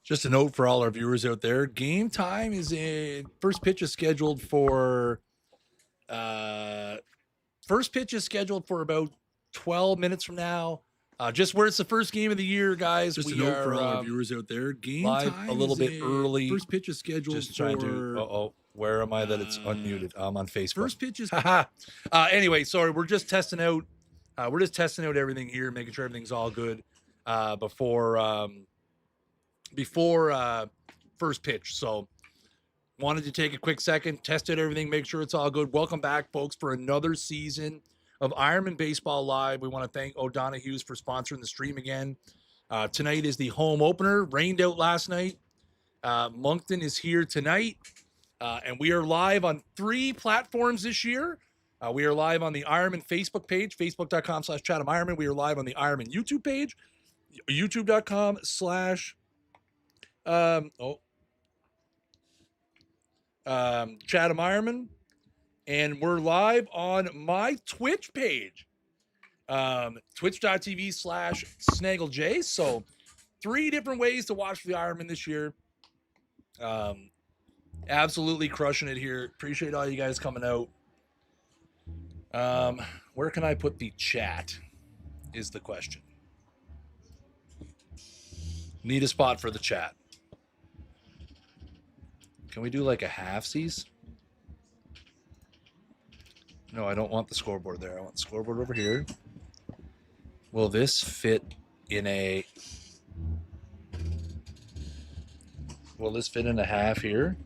Just a note for all our viewers out there: game time is in. First pitch is scheduled for. First pitch is scheduled for about 12 minutes from now. Just where it's the first game of the year, guys. Just we a note are for all our viewers out there: game live time a little is bit early. First pitch is scheduled just for. Trying to. Where am I? That it's unmuted. I'm on Facebook. First pitch is. Anyway, sorry. We're just testing out. We're just testing out everything here, making sure everything's all good before first pitch. So wanted to take a quick second, test out everything, make sure it's all good. Welcome back, folks, for another season of Ironman Baseball Live. We want to thank O'Donoghue's for sponsoring the stream again. Tonight is the home opener. Rained out last night. Moncton is here tonight. And we are live on 3 platforms this year. We are live on the Ironman Facebook page, facebook.com/Chatham Ironman. We are live on the Ironman YouTube page, youtube.com/ Chatham Ironman, and we're live on my Twitch page, twitch.tv/SnaggleJ. So 3 different ways to watch the Ironman this year. Absolutely crushing it here. Appreciate all you guys coming out. Where can I put the chat is the question. Need a spot for the chat. Can we do like a halfsies? No, I don't want the scoreboard there. I want the scoreboard over here. Will this fit in a... Will this fit in a half here?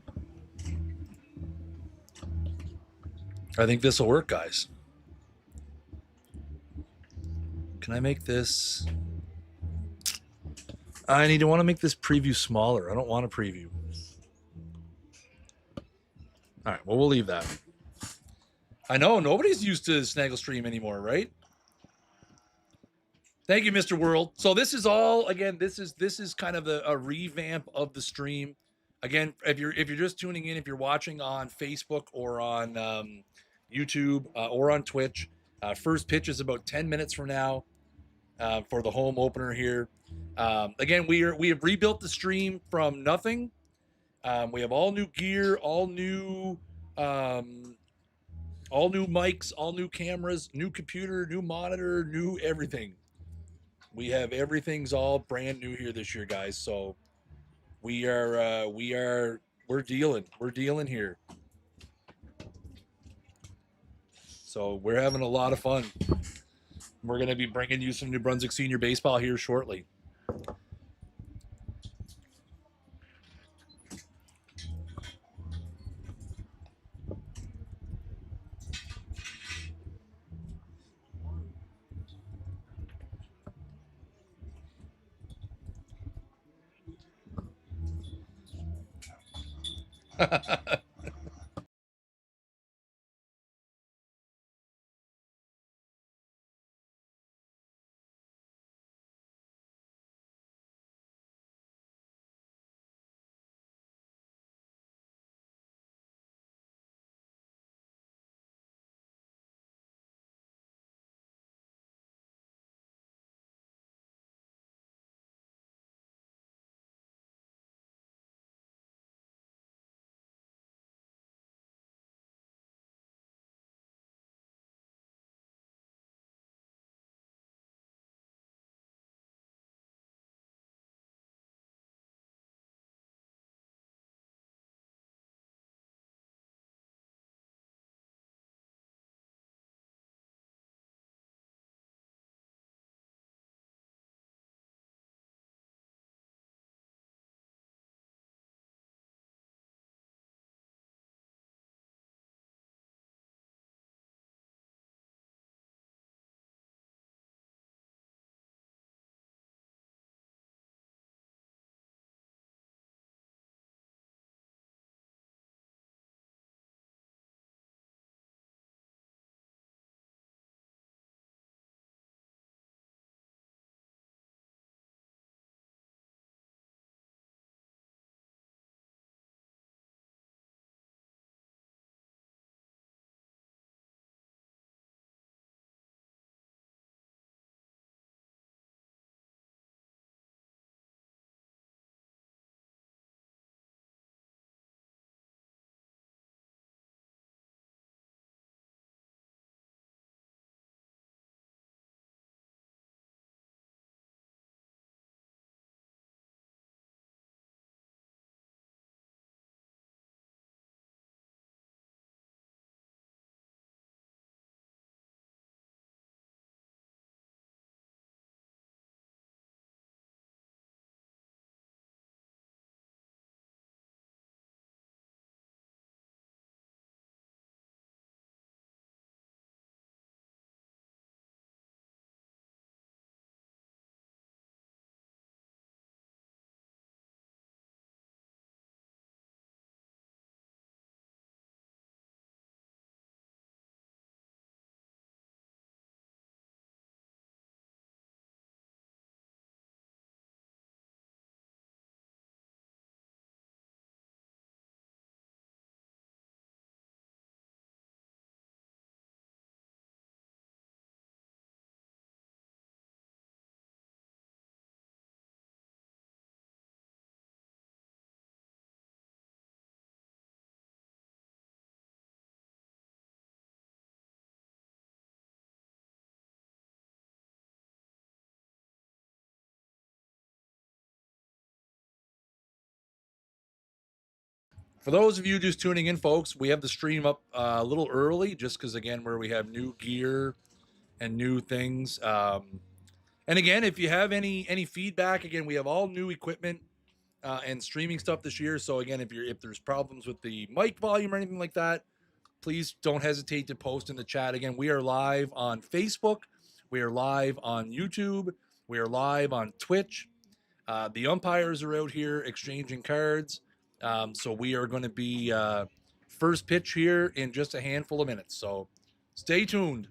I think this will work, guys. Can I make this... I want to make this preview smaller. I don't want a preview. All right, well, we'll leave that. I know nobody's used to Snaggle Stream anymore, right? Thank you, Mr. World. So this is all, again, this is kind of a revamp of the stream. Again, if you're just tuning in, if you're watching on Facebook or on YouTube or on Twitch, first pitch is about 10 minutes from now for the home opener here. Again, we have rebuilt the stream from nothing. We have all new gear, all new mics, all new cameras, new computer, new monitor, new everything. We have everything's all brand new here this year, guys. So we're dealing here. So we're having a lot of fun. We're going to be bringing you some New Brunswick senior baseball here shortly. For those of you just tuning in, folks, we have the stream up a little early just because, again, where we have new gear and new things. And again, if you have any feedback, again, we have all new equipment and streaming stuff this year. So again, if there's problems with the mic volume or anything like that, please don't hesitate to post in the chat. Again, we are live on Facebook, we are live on YouTube, we are live on Twitch. The umpires are out here exchanging cards. So we are going to be first pitch here in just a handful of minutes. So stay tuned.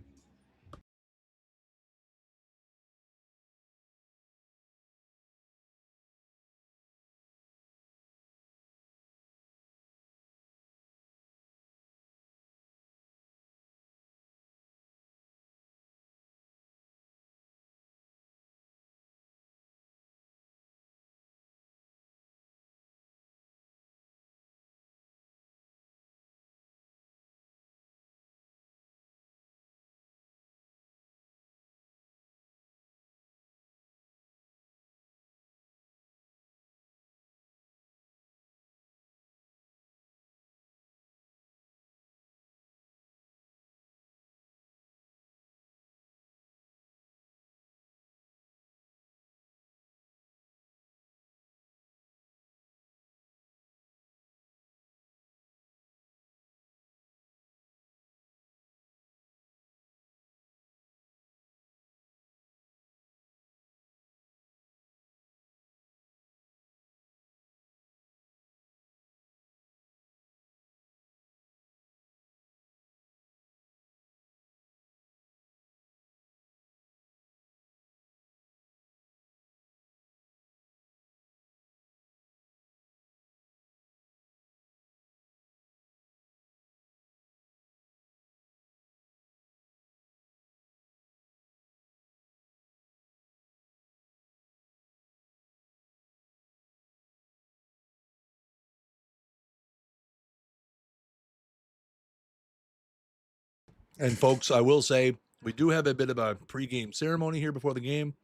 And folks, I will say we do have a bit of a pregame ceremony here before the game.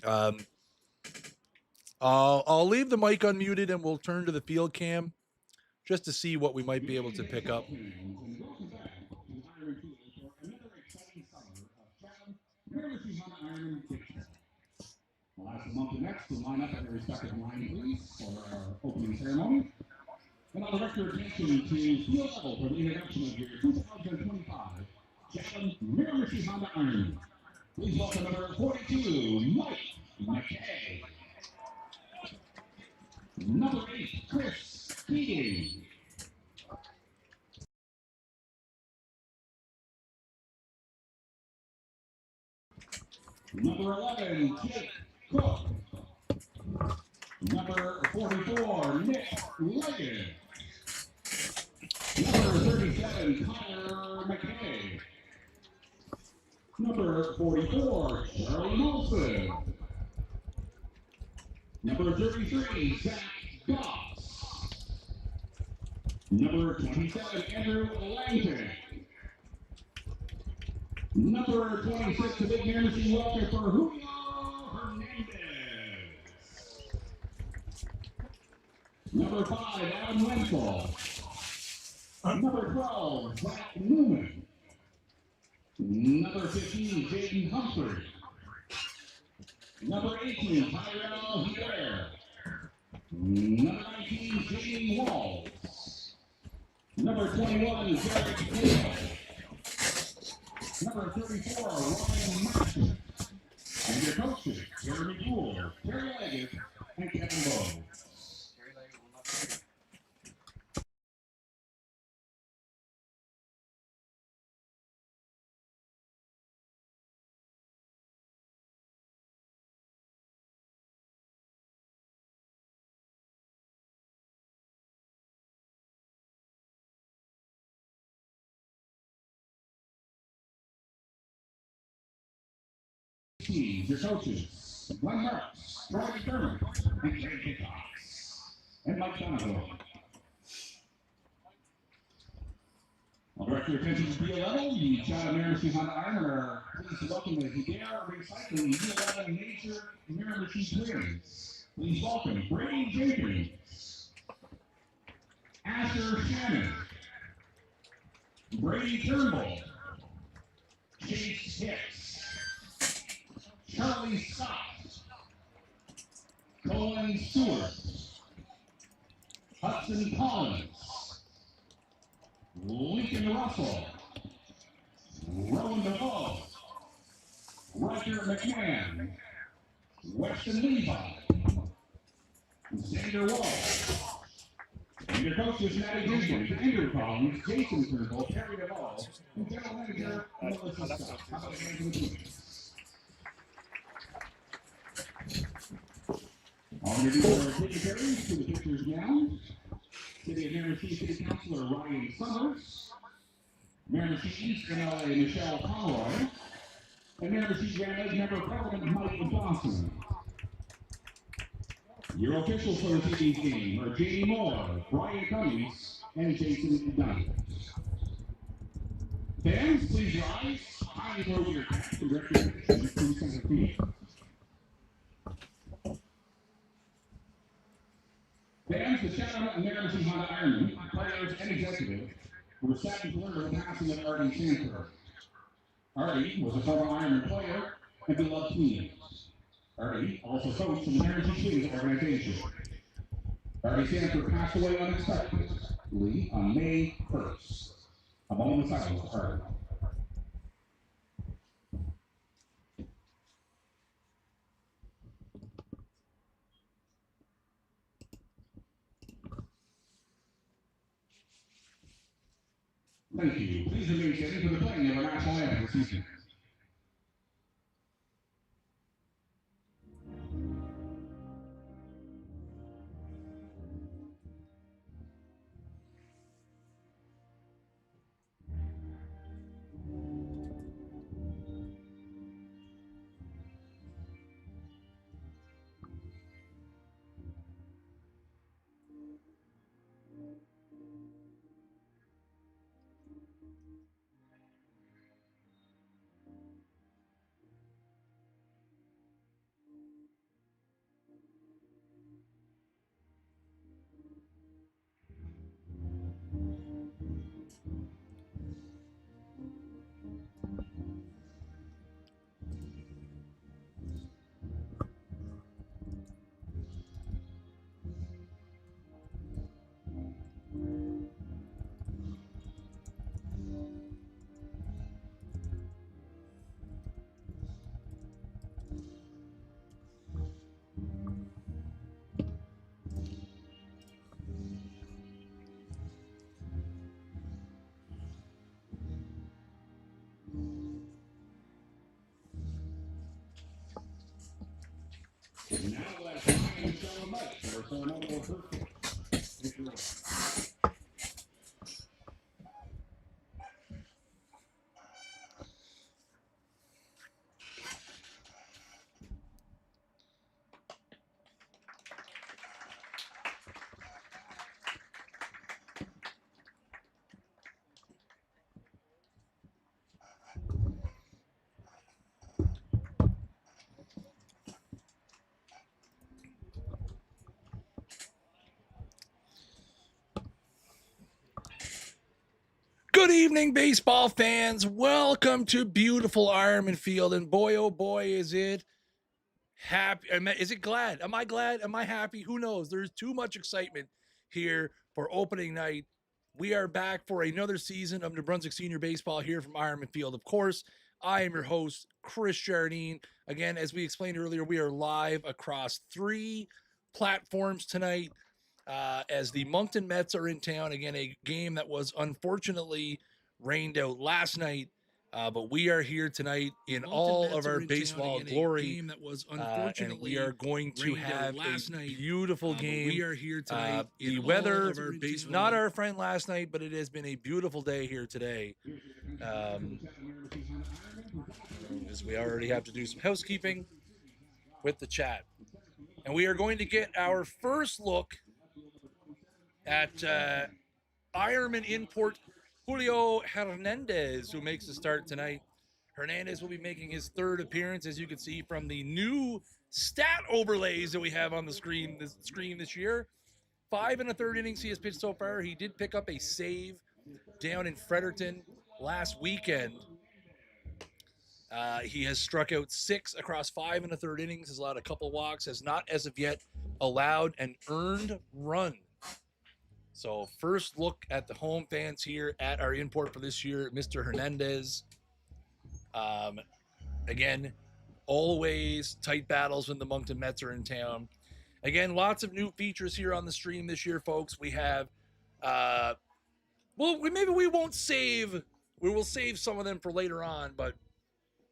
I'll leave the mic unmuted and we'll turn to the field cam just to see what we might be able to pick up. I'll ask the Moncton Mets to line up at their respective line, please, for our opening ceremony. And I'll direct your attention to field level for the introduction of your 2025 Chatham Miramichi Honda Ironmen. Please welcome number 42, Mike McKay. Number 8, Chris Keating. Number 11, Jake Cook. Number 44, Nick Leggett. Number 37, Connor McKay. Number 44, Charlie Molson. Number 33, Zach Goss. Number 27, Andrew Langton. Number 26, the big Miramichi welcome for Julio Hernandez. Number 5, Adam Wenzel. Number 12, Zach Newman. Number 15, Jaden Humphrey. Number 18, Tyrell Hilaire. Number 19, Jamie Walls. Number 21, Derek Taylor. Number 34, Ryan Martin. And your coaches, Jeremy Gould, Terry Leggett, and Kevin Bowe. Your coaches, Glenn Harris, Troy McDermott, and Jay Cox, and Mike Donovan. I'll direct your attention to B11, the Chatham Miramichi Honda Ironmen are pleased to welcome the Hidea Recycling B11 Major Miramichi Twins. Please welcome Brady Jenkins. Asher Shannon, Brady Turnbull, Chase Hicks, Charlie Scott, Colin Stewart, Hudson Collins, Lincoln Russell, Rowan DeVoe, Roger McMahon, Weston Levi, Xander Wall, and your coaches Matty Jenkins, Andrew Collins, Jason Turnbull, Terry DeVoe, and general manager Melissa Scott. How about the hands of the team? All of you are dignitaries to the pictures now. City of Miramichi City Councilor Ryan Summers, Miramichi East MLA Michelle Conroy, and Miramichi Grand Lake Member of Parliament Mike Dawson. Your officials for this evening's game are Jamie Moore, Brian Cummings, and Jason Dunn. Fans, please rise, kindly throw your caps and direct your attention to center field. Fans, the Chatham Miramichi Honda Ironmen, players and executives, were saddened to learn of the passing of Artie Sanford. Artie was a former Ironman player and beloved team. Artie also coached in the Miramichi Shooting Organization. Artie Sanford passed away unexpectedly on May 1st. A moment of silence for Artie. Thank you. Please remain standing for the playing of our national anthem this evening. And now let's Ryan and Michelle Mike for a ceremonial birthday. Good evening, baseball fans. Welcome to beautiful Ironman Field. And boy, oh boy, is it happy. Is it glad? Am I glad? Am I happy? Who knows? There's too much excitement here for opening night. We are back for another season of New Brunswick Senior Baseball here from Ironman Field. Of course, I am your host, Chris Jardine. Again, as we explained earlier, we are live across 3 platforms tonight. As the Moncton Mets are in town. Again, a game that was unfortunately rained out last night, but we are here tonight in all of our baseball glory. Game that was unfortunately and we are going to have a beautiful game. We are here tonight. The weather, not our friend last night, but it has been a beautiful day here today. As we already have to do some housekeeping with the chat. And we are going to get our first look at Ironman import Julio Hernandez, who makes the start tonight. Hernandez will be making his 3rd appearance, as you can see from the new stat overlays that we have on the screen this year. 5 1/3 innings he has pitched so far. He did pick up a save down in Fredericton last weekend. He has struck out 6 across 5 1/3 innings, has allowed a couple walks, has not as of yet allowed an earned run. So first look at the home fans here at our import for this year, Mr. Hernandez. Again, always tight battles when the Moncton Mets are in town. Again, lots of new features here on the stream this year, folks. We have, maybe we won't save, we will save some of them for later on, but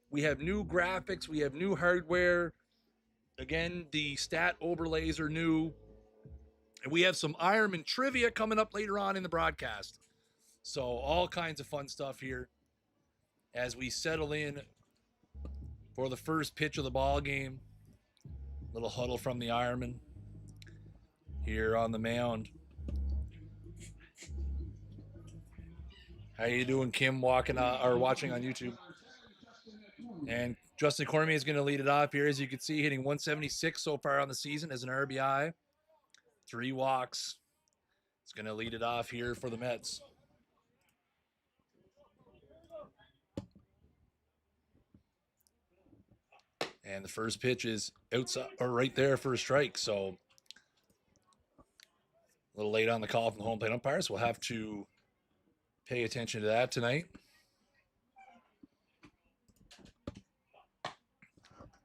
we have new graphics, we have new hardware. Again, the stat overlays are new. And we have some Ironman trivia coming up later on in the broadcast. So all kinds of fun stuff here as we settle in for the first pitch of the ball game. Little huddle from the Ironman here on the mound. How you doing, Kim? Watching on YouTube. And Justin Cormier is going to lead it off here, as you can see, hitting 176 so far on the season as an RBI. 3 walks. It's going to lead it off here for the Mets. And the first pitch is outside or right there for a strike. So a little late on the call from the home plate umpires. We'll have to pay attention to that tonight.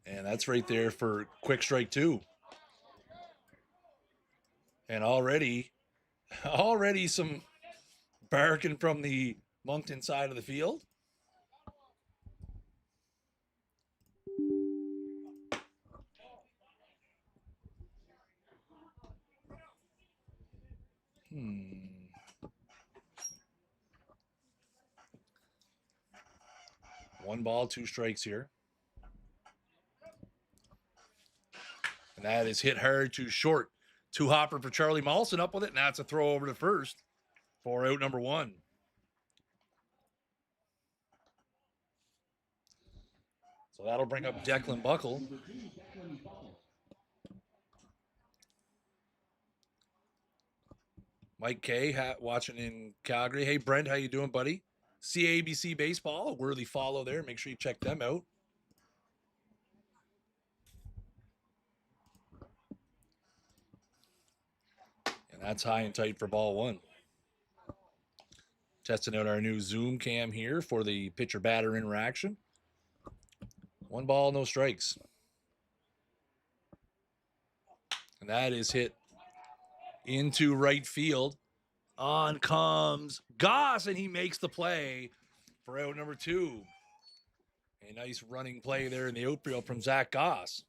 And that's right there for quick strike 2. And already some barking from the Moncton side of the field. One ball, 2 strikes here. And that is hit hard to short. 2 hopper for Charlie Molson up with it. Now it's a throw over to first for out number 1. So that'll bring up Declan Buckle. Mike K watching in Calgary. Hey, Brent, how you doing, buddy? CABC Baseball, a worthy follow there. Make sure you check them out. And that's high and tight for ball 1. Testing out our new Zoom cam here for the pitcher-batter interaction. 1 ball, no strikes. And that is hit into right field. On comes Goss, and he makes the play for out number 2. A nice running play there in the outfield from Zach Goss.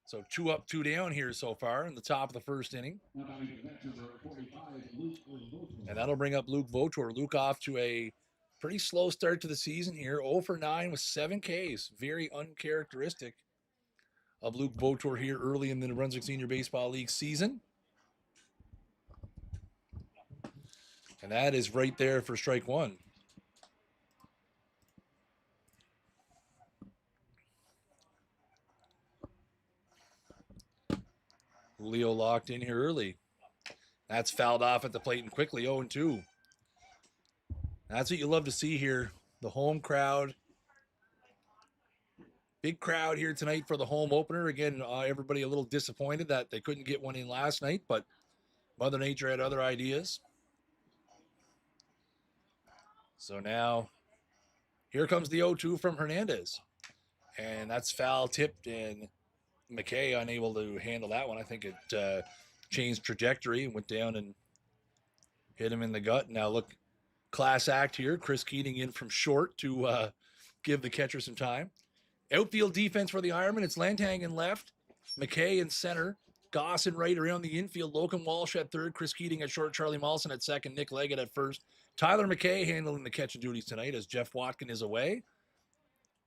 So 2 up, 2 down here so far in the top of the first inning. And that'll bring up Luke Votor. Luke off to a pretty slow start to the season here. 0 for 9 with 7 Ks. Very uncharacteristic of Luke Votor here early in the New Brunswick Senior Baseball League season. And that is right there for strike 1. Julio locked in here early. That's fouled off at the plate and quickly 0-2. That's what you love to see here. The home crowd. Big crowd here tonight for the home opener. Again, everybody a little disappointed that they couldn't get one in last night, but Mother Nature had other ideas. So now, here comes the 0-2 from Hernandez. And that's foul tipped, and McKay unable to handle that one. I think it changed trajectory and went down and hit him in the gut. Now look, class act here. Chris Keating in from short to give the catcher some time. Outfield defense for the Ironman. It's Lantang in left, McKay in center, Goss in right around the infield, Logan Walsh at third, Chris Keating at short, Charlie Molson at second, Nick Leggett at first. Tyler McKay handling the catching duties tonight as Jeff Watkin is away.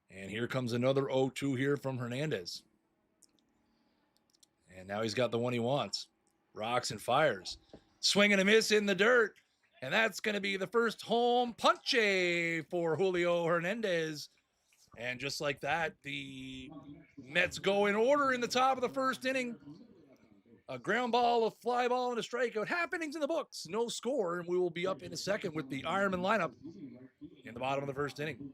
And here comes another 0-2 here from Hernandez. And now he's got the one he wants. Rocks and fires. Swing and a miss in the dirt. And that's going to be the first home punche for Julio Hernandez. And just like that, the Mets go in order in the top of the first inning. A ground ball, a fly ball, and a strikeout. Happenings in the books. No score, and we will be up in a second with the Ironman lineup in the bottom of the first inning.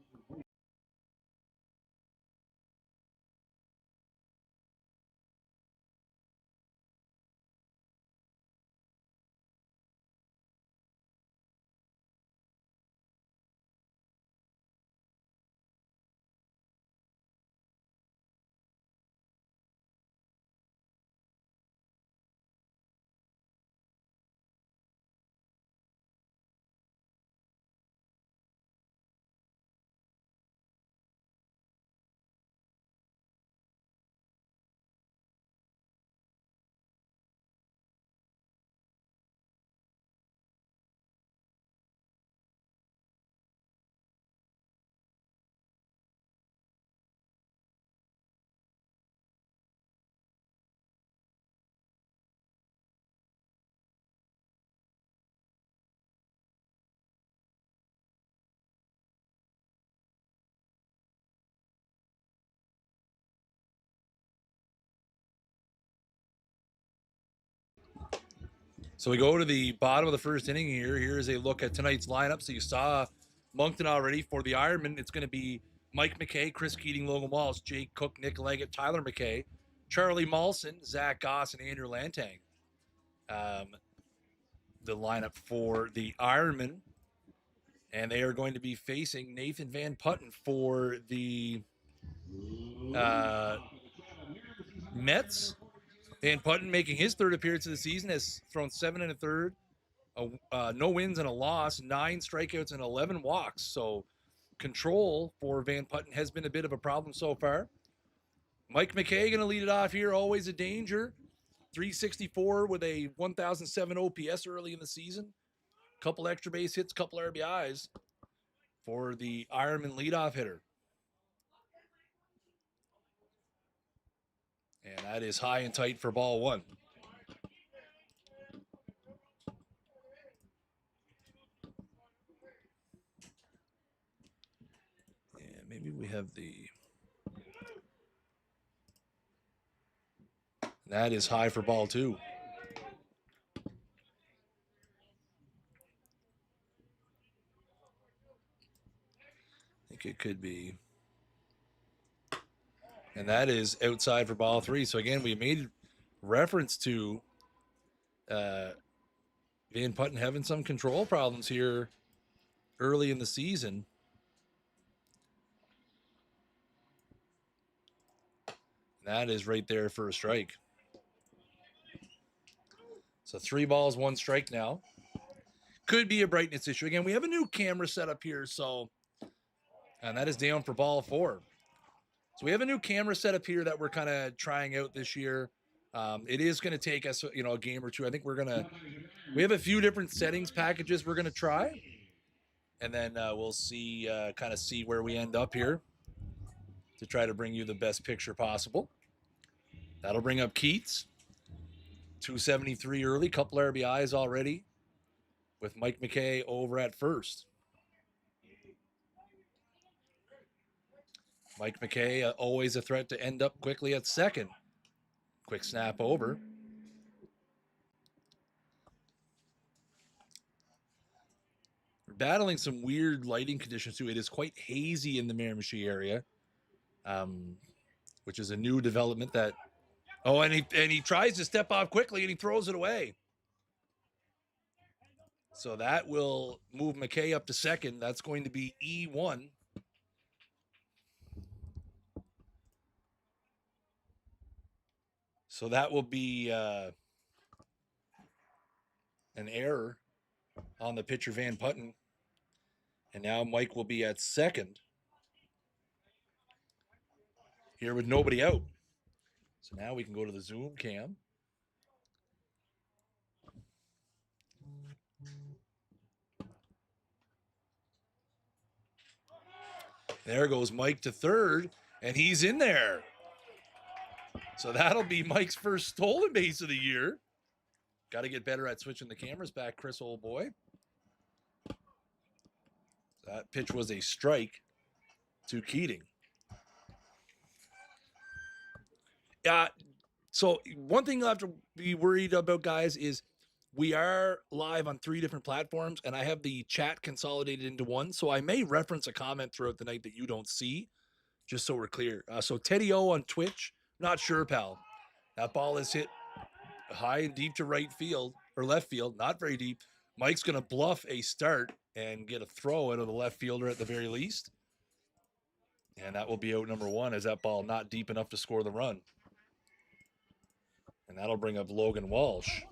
So we go to the bottom of the first inning here. Here's a look at tonight's lineup. So you saw Moncton already. For the Ironman, it's going to be Mike McKay, Chris Keating, Logan Walsh, Jake Cook, Nick Leggett, Tyler McKay, Charlie Malson, Zach Goss, and Andrew Lantang. The lineup for the Ironman. And they are going to be facing Nathan Van Putten for the Mets. Van Putten making his third appearance of the season, has thrown 7 1/3, no wins and a loss, 9 strikeouts and 11 walks. So control for Van Putten has been a bit of a problem so far. Mike McKay going to lead it off here, always a danger. 364 with a 1,007 OPS early in the season. Couple extra base hits, couple RBIs for the Ironman leadoff hitter. And that is high and tight for ball one. And maybe we have the... That is high for ball two. I think it could be. And that is outside for ball three. So again, we made reference to Van Putten having some control problems here early in the season. That is right there for a strike. So 3 balls, 1 strike now. Could be a brightness issue. Again, we have a new camera set up here, so, and that is down for ball 4. So we have a new camera set up here that we're kind of trying out this year. It is going to take us, a game or two. I think we have a few different settings packages we're going to try. And then we'll see, kind of see where we end up here to try to bring you the best picture possible. That'll bring up Keats. 273 early, couple RBIs already with Mike McKay over at first. Mike McKay, always a threat to end up quickly at second. Quick snap over. We're battling some weird lighting conditions too. It is quite hazy in the Miramichi area, which is a new development that... Oh, and he tries to step off quickly and he throws it away. So that will move McKay up to second. That's going to be E1. So that will be an error on the pitcher Van Putten. And now Mike will be at second here with nobody out. So now we can go to the Zoom cam. There goes Mike to third, and he's in there. So that'll be Mike's first stolen base of the year. Got to get better at switching the cameras back, Chris, old boy. That pitch was a strike to Keating. So one thing you'll have to be worried about, guys, is we are live on 3 different platforms, and I have the chat consolidated into one. So I may reference a comment throughout the night that you don't see, just so we're clear. So Teddy O on Twitch, not sure, pal. That ball is hit high and deep to right field or left field, not very deep. Mike's going to bluff a start and get a throw out of the left fielder at the very least. And that will be out number 1 as that ball not deep enough to score the run. And that'll bring up Logan Walsh.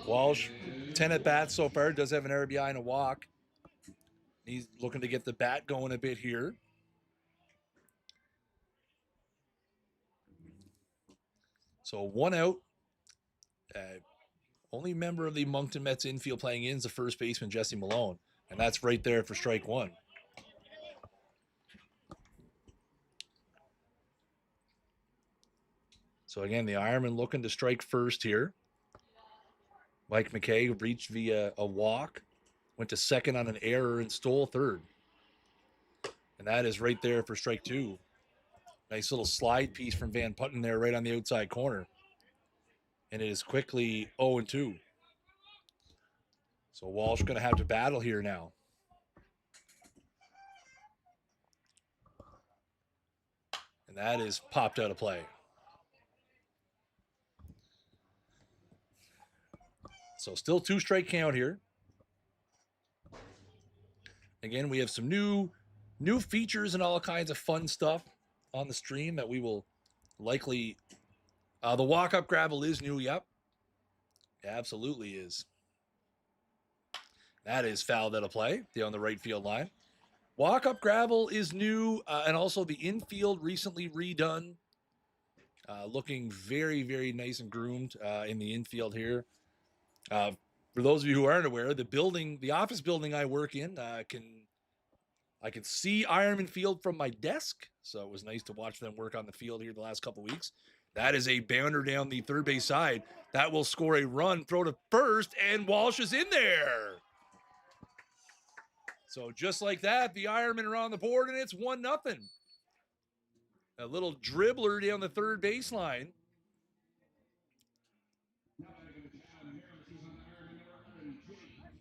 Walsh, 10 at bats so far, does have an RBI and a walk. He's looking to get the bat going a bit here. So 1 out. Only member of the Moncton Mets infield playing in is the first baseman, Jesse Malone. And that's right there for strike 1. So again, the Ironman looking to strike first here. Mike McKay reached via a walk, went to second on an error and stole third. And that is right there for strike 2. Nice little slide piece from Van Putten there right on the outside corner. And it is quickly 0-2. So Walsh going to have to battle here now. And that is popped out of play. So still 2-strike count here. Again, we have some new features and all kinds of fun stuff on the stream that we will likely... the walk-up gravel is new, yep. It absolutely is. That is fouled out of play on the right field line. Walk-up gravel is new, and also the infield recently redone. Looking very, very nice and groomed in the infield here. For those of you who aren't aware, the office building I work in, I can see Ironman Field from my desk, so it was nice to watch them work on the field here the last couple of weeks. That is a bounder down the third base side. That will score a run, throw to first, and Walsh is in there. So just like that, the Ironmen are on the board, and it's 1-0. A little dribbler down the third baseline.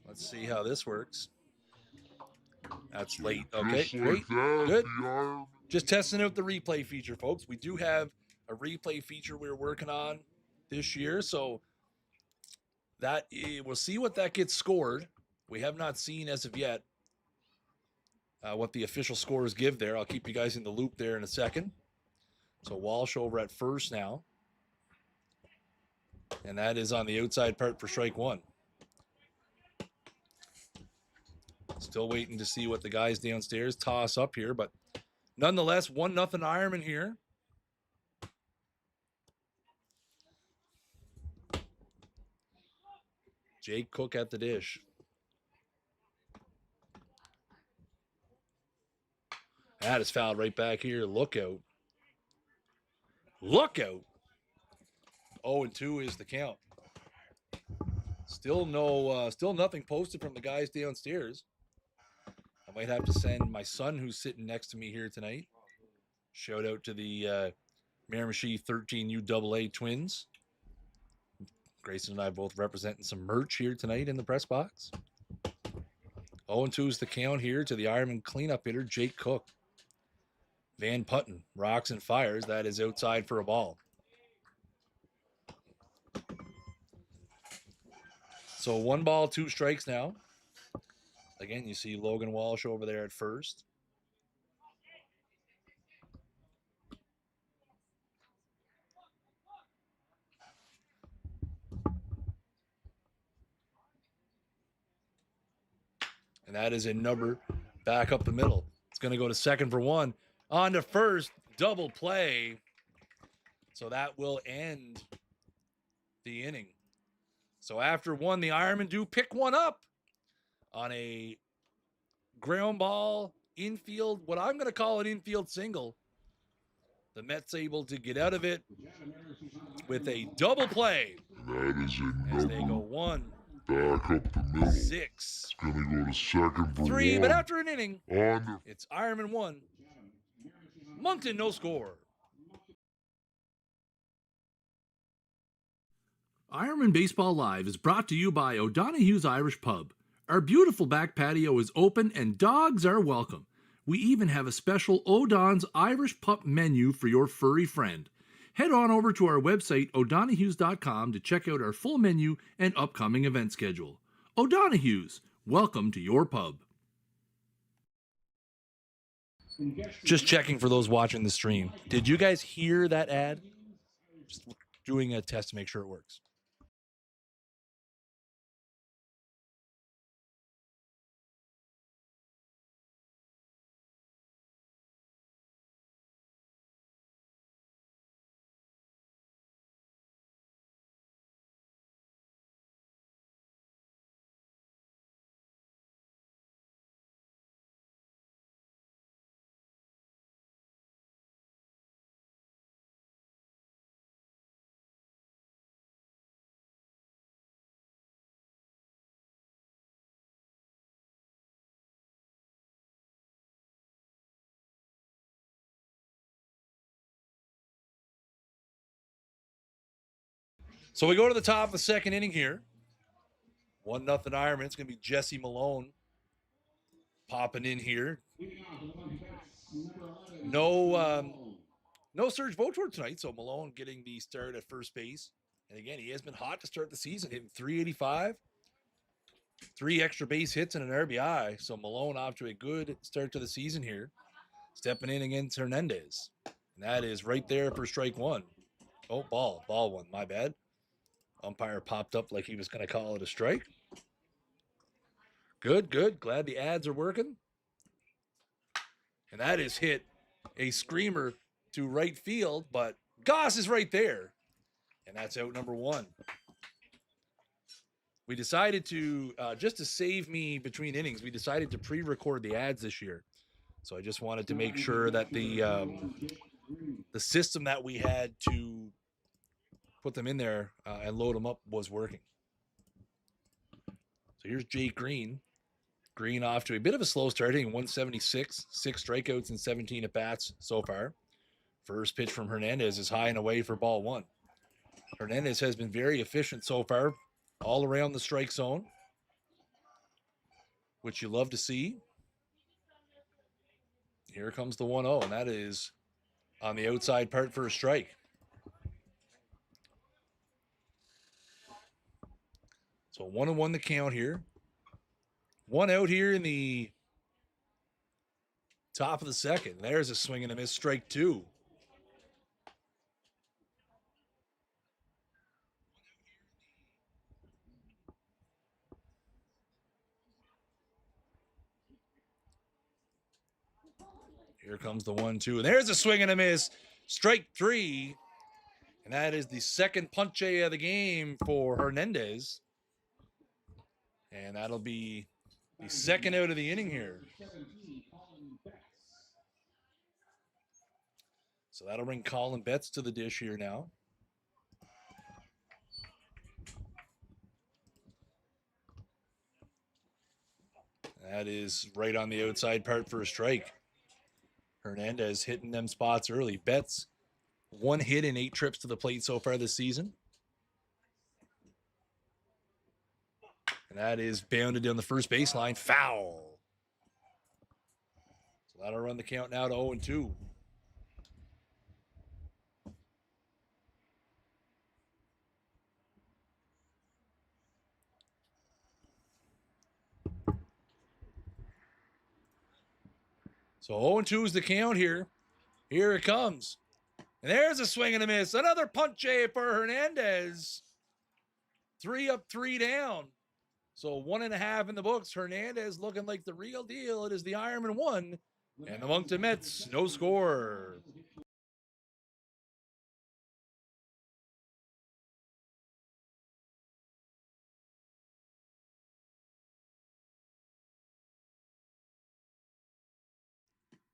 Let's see how this works. That's late. Okay, great. Good. Just testing out the replay feature, folks. We do have a replay feature we're working on this year, so that we'll see what that gets scored. We have not seen as of yet what the official scores give there. I'll keep you guys in the loop there in a second. So Walsh over at first now. And that is on the outside part for strike 1. Still waiting to see what the guys downstairs toss up here, but nonetheless, 1-0 Ironman here. Jake Cook at the dish. That is fouled right back here. Look out. Look out. 0-2 is the count. Still nothing posted from the guys downstairs. I might have to send my son, who's sitting next to me here tonight. Shout out to the Miramichi 13 UAA twins. Grayson and I both representing some merch here tonight in the press box. 0-2 is the count here to the Ironman cleanup hitter, Jake Cook. Van Putten rocks and fires. That is outside for a ball. So 1 ball, 2 strikes now. Again, you see Logan Walsh over there at first. And that is a number back up the middle. It's going to go to second for 1. On to first, double play. So that will end the inning. So after 1, the Ironmen do pick 1 up on a ground ball infield, what I'm going to call an infield single. The Mets able to get out of it with a double play. That is a as they go 1, back up the middle. 6, It's going to go to second for 3. 1. But after an inning, On it's Ironman 1, Moncton, no score. Ironman Baseball Live is brought to you by O'Donoghue's Irish Pub. Our beautiful back patio is open and dogs are welcome. We even have a special O'Don's Irish Pup menu for your furry friend. Head on over to our website, o'donoghues.com, to check out our full menu and upcoming event schedule. O'Donoghue's, welcome to your pub. Just checking for those watching the stream. Did you guys hear that ad? Just doing a test to make sure it works. So we go to the top of the second inning here. 1-0 Ironman. It's going to be Jesse Malone popping in here. No Serge Votor tonight, so Malone getting the start at first base. And again, he has been hot to start the season, hitting .385, 3 extra base hits and an RBI. So Malone off to a good start to the season here, stepping in against Hernandez. And that is right there for strike one. Oh, ball one, my bad. Umpire popped up like he was going to call it a strike. Good. Glad the ads are working. And that is hit a screamer to right field, but Goss is right there. And that's out number 1. We decided to, just to save me between innings, we decided to pre-record the ads this year. So I just wanted to make sure that the system that we had to put them in there and load them up was working. So here's Jake Green. Green off to a bit of a slow start, hitting 176, 6 strikeouts and 17 at-bats so far. First pitch from Hernandez is high and away for ball 1. Hernandez has been very efficient so far, all around the strike zone, which you love to see. Here comes the 1-0, and that is on the outside part for a strike. So 1-1 the count here. 1 out here in the top of the second. There's a swing and a miss, strike 2. Here comes the 1-2. And there's a swing and a miss, strike 3. And that is the second punche of the game for Hernandez. And that'll be the second out of the inning here. So that'll bring Colin Betts to the dish here now. That is right on the outside part for a strike. Hernandez hitting them spots early. Betts, 1 hit in 8 trips to the plate so far this season. And that is bounded down the first baseline. Foul. So that'll run the count now to 0-2. So 0-2 is the count here. Here it comes. And there's a swing and a miss. Another punch for Hernandez. 3 up, 3 down. So 1.5 in the books. Hernandez looking like the real deal. It is the Ironman 1 and the Moncton Mets, no score.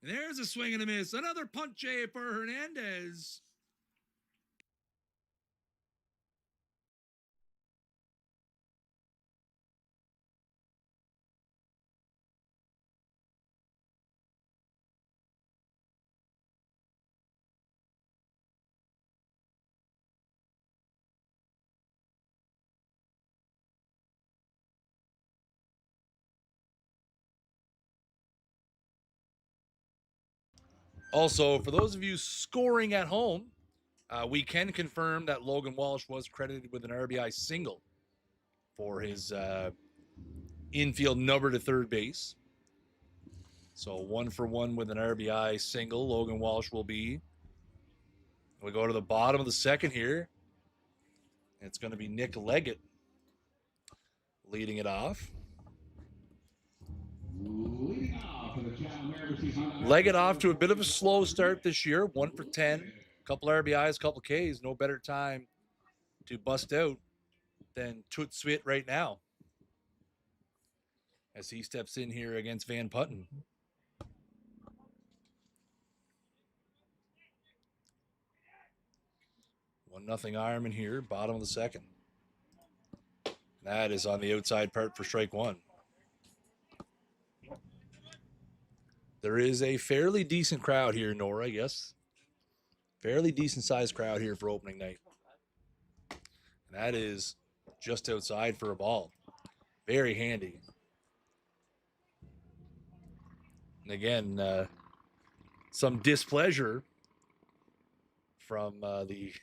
And there's a swing and a miss. Another punch for Hernandez. Also, for those of you scoring at home, we can confirm that Logan Walsh was credited with an RBI single for his infield number to third base. So 1 for 1 with an RBI single. Logan Walsh will be. We go to the bottom of the second here. It's going to be Nick Leggett leading it off. Leading off for the Chatham Miramichi Honda Leggett off to a bit of a slow start this year. 1 for 10. Couple RBIs, couple Ks. No better time to bust out than Toot Swit right now as he steps in here against Van Putten. One nothing Ironman here, bottom of the second. That is on the outside part for strike one. There is a fairly decent crowd here, Nora, yes. Fairly decent sized crowd here for opening night. And that is just outside for a ball. Very handy. And again, some displeasure from the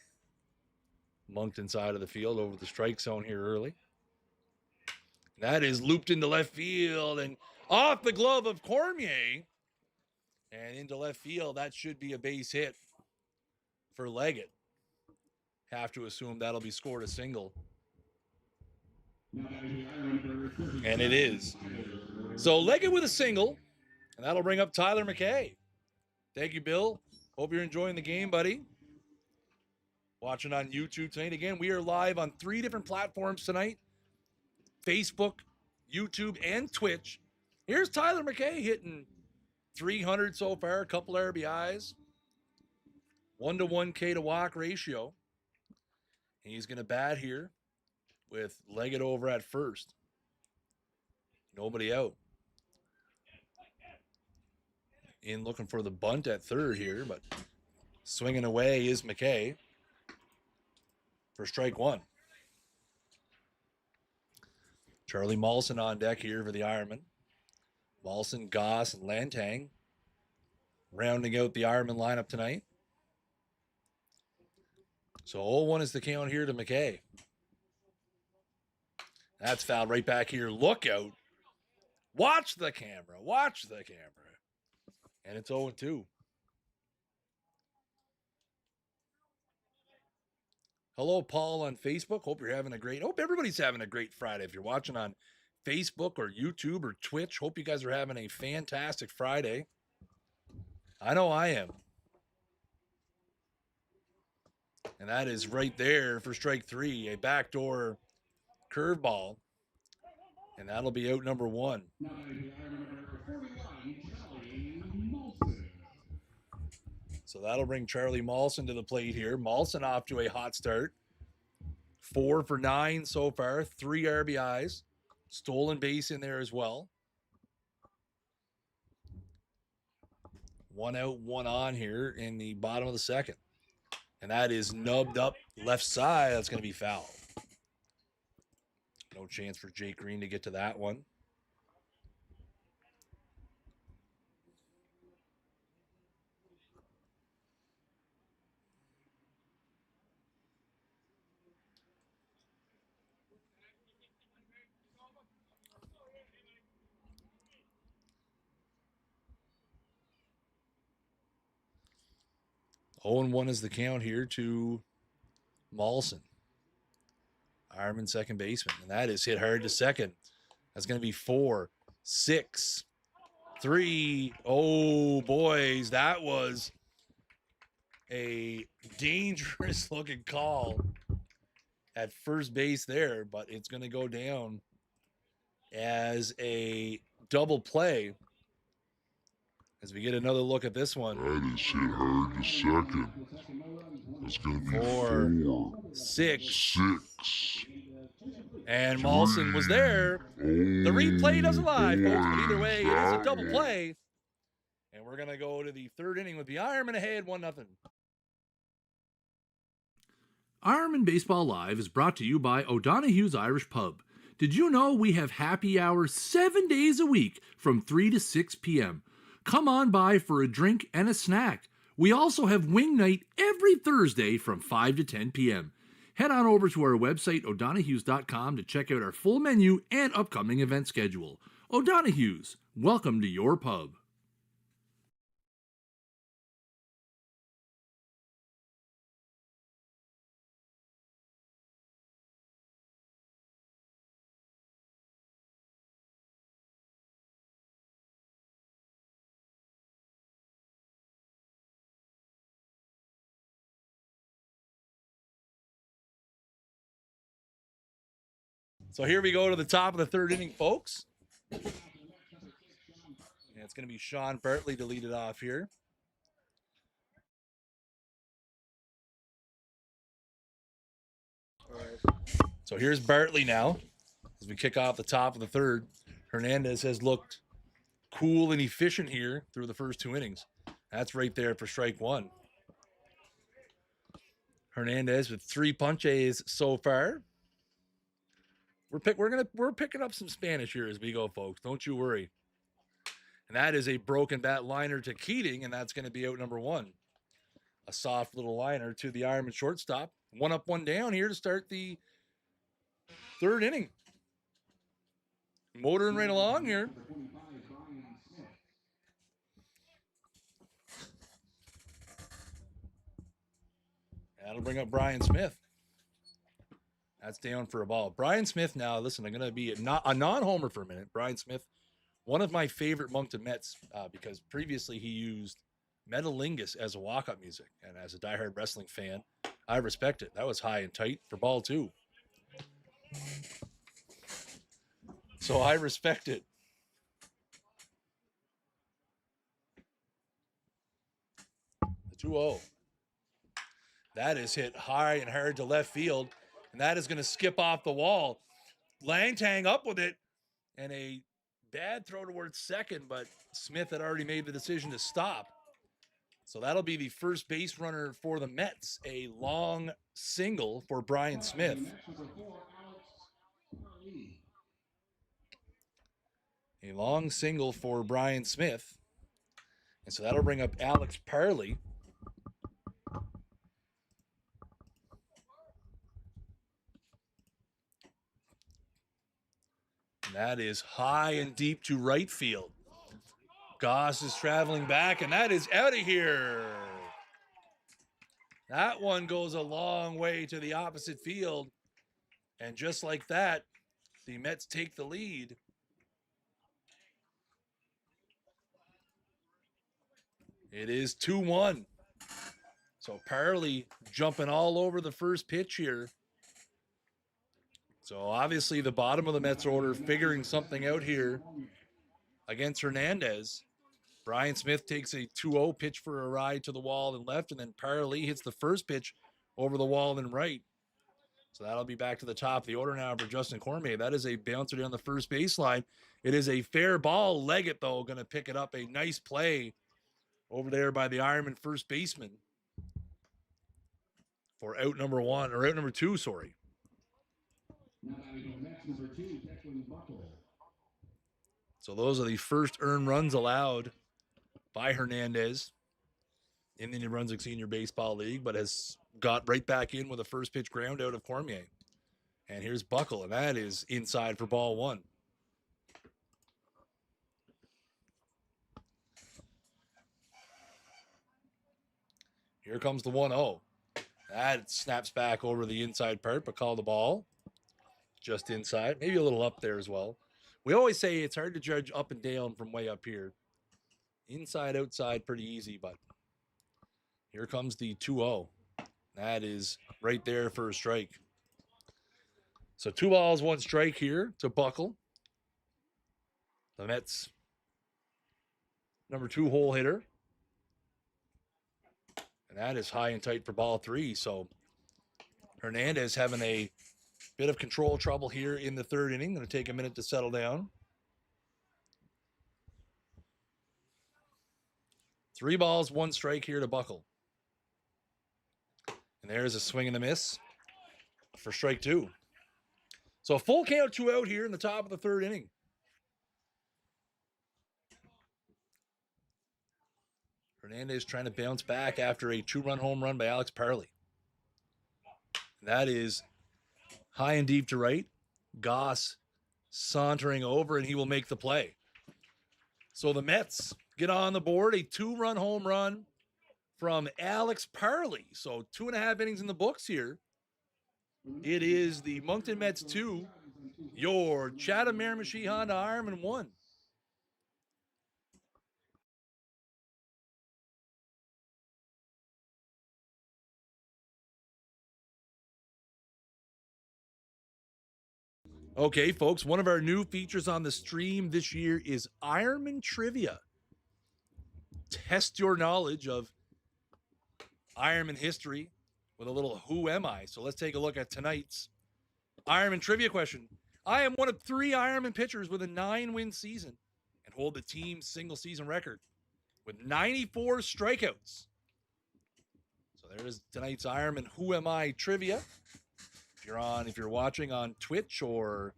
Moncton side of the field over the strike zone here early. That is looped into left field and off the glove of Cormier. And into left field, that should be a base hit for Leggett. Have to assume that'll be scored a single. And it is. So Leggett with a single, and that'll bring up Tyler McKay. Thank you, Bill. Hope you're enjoying the game, buddy. Watching on YouTube tonight. Again, we are live on 3 different platforms tonight. Facebook, YouTube, and Twitch. Here's Tyler McKay hitting 300 so far, a couple RBIs. 1-to-1 K to walk ratio. He's going to bat here with Leggett over at first. Nobody out. In looking for the bunt at third here, but swinging away is McKay for strike one. Charlie Maulson on deck here for the Ironman. Maulson, Goss, and Lantang rounding out the Ironman lineup tonight. So 0-1 is the count here to McKay. That's fouled right back here. Look out. Watch the camera. Watch the camera. And it's 0-2. Hello, Paul on Facebook. Hope everybody's having a great Friday. If you're watching on Facebook or YouTube or Twitch, hope you guys are having a fantastic Friday. I know I am. And that is right there for strike 3, a backdoor curveball. And that'll be out number 1. So that'll bring Charlie Maulson to the plate here. Maulson off to a hot start. 4 for 9 so far, 3 RBIs. Stolen base in there as well. 1 out, 1 on here in the bottom of the second. And that is nubbed up left side. That's going to be foul. No chance for Jake Green to get to that one. Oh, and 1 is the count here to Maulson. Ironman second baseman. And that is hit hard to second. That's going to be 4, 6, 3. Oh, boys, that was a dangerous looking call at first base there, but it's going to go down as a double play. As we get another look at this one. That is hit hard to second. That's going to be 4, 6. And 3. Maulson was there. The replay doesn't lie, folks, but either way, it is a double play. And we're going to go to the third inning with the Ironman ahead, 1-0. Ironman Baseball Live is brought to you by O'Donoghue's Irish Pub. Did you know we have happy hours 7 days a week from 3 to 6 p.m.? come on by for a drink and a snack. We also have wing night every Thursday from 5 to 10 p.m. Head on over to our website, o'donoghues.com, to check out our full menu and upcoming event schedule. O'Donohue's, welcome to your pub. So here we go to the top of the third inning, folks. And it's going to be Sean Bartley to lead it off here. So here's Bartley now as we kick off the top of the third. Hernandez has looked cool and efficient here through the first two innings. That's right there for strike one. Hernandez with 3 punches so far. We're picking up some Spanish here as we go, folks. Don't you worry. And that is a broken bat liner to Keating, and that's going to be out number 1. A soft little liner to the Ironman shortstop. 1 up, 1 down here to start the third inning. Motoring right along here. That'll bring up Brian Smith. That's down for a ball. Brian Smith now, listen, I'm going to be a non-homer for a minute. Brian Smith, one of my favorite Moncton Mets, because previously he used Metalingus as a walk-up music. And as a diehard wrestling fan, I respect it. That was high and tight for ball 2. So I respect it. The 2-0. That is hit high and hard to left field. And that is going to skip off the wall. Langtang up with it. And a bad throw towards second, but Smith had already made the decision to stop. So that'll be the first base runner for the Mets. A long single for Brian Smith. A long single for Brian Smith. And so that'll bring up Alex Parley. And that is high and deep to right field. Goss is traveling back, and that is out of here. That one goes a long way to the opposite field. And just like that, the Mets take the lead. It is 2-1. So Parley jumping all over the first pitch here. So obviously the bottom of the Mets order figuring something out here against Hernandez. Brian Smith takes a 2-0 pitch for a ride to the wall and left, and then Parley hits the first pitch over the wall and right. So that'll be back to the top of the order now for Justin Cormier. That is a bouncer down the first baseline. It is a fair ball. Leggett, though, going to pick it up. A nice play over there by the Ironman first baseman for out number 1, or out number 2, sorry. So those are the first earned runs allowed by Hernandez in the New Brunswick Senior Baseball League, but has got right back in with a first pitch ground out of Cormier. And here's Buckle, and that is inside for ball 1. Here comes the 1-0. That snaps back over the inside part, but call the ball just inside. Maybe a little up there as well. We always say it's hard to judge up and down from way up here. Inside, outside, pretty easy, but here comes the 2-0. That is right there for a strike. So 2 balls, 1 strike here to Buckle. The Mets number 2 hole hitter. And that is high and tight for ball 3. So Hernandez having a bit of control trouble here in the third inning. Going to take a minute to settle down. 3 balls, 1 strike here to Buckle. And there's a swing and a miss for strike 2. So a full count, 2 out here in the top of the third inning. Fernandez trying to bounce back after a 2-run home run by Alex Parley. That is high and deep to right. Goss sauntering over, and he will make the play. So the Mets get on the board, a 2-run home run from Alex Parley. So 2.5 innings in the books here. It is the Moncton Mets 2, your Chatham Miramichi Honda Ironmen 1. Okay, folks, one of our new features on the stream this year is Ironman Trivia. Test your knowledge of Ironman history with a little who am I? So let's take a look at tonight's Ironman Trivia question. I am one of 3 Ironman pitchers with a 9-win season and hold the team's single season record with 94 strikeouts. So there is tonight's Ironman Who Am I Trivia. If you're watching on Twitch or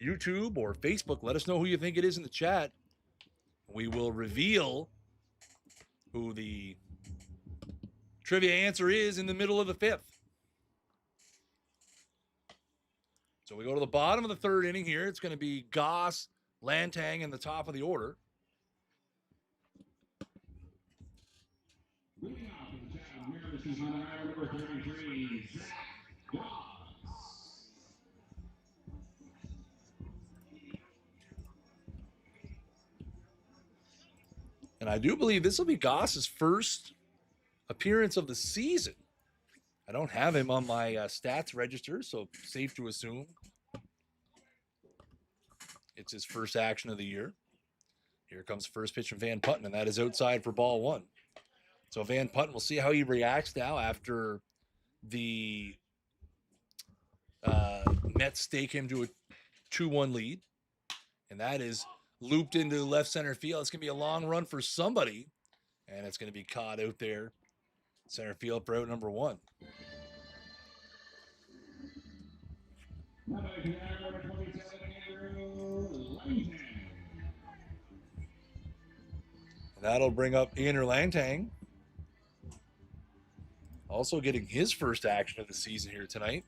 YouTube or Facebook, let us know who you think it is in the chat. We will reveal who the trivia answer is in the middle of the 5th. So we go to the bottom of the 3rd inning here. It's going to be Goss, Lantang in the top of the order. Moving on to the Chatham Miramichi Honda Ironman number 33, Zach Goss. And I do believe this will be Goss's first appearance of the season. I don't have him on my stats register, so safe to assume it's his first action of the year. Here comes first pitch from Van Putten, and that is outside for ball 1. So Van Putten, we'll see how he reacts now after the Mets stake him to a 2-1 lead. And that is looped into left center field. It's going to be a long run for somebody, and it's going to be caught out there. Center field for out number 1. Number 27, Andrew Langton. And that'll bring up Andrew Lantang. Also getting his first action of the season here tonight.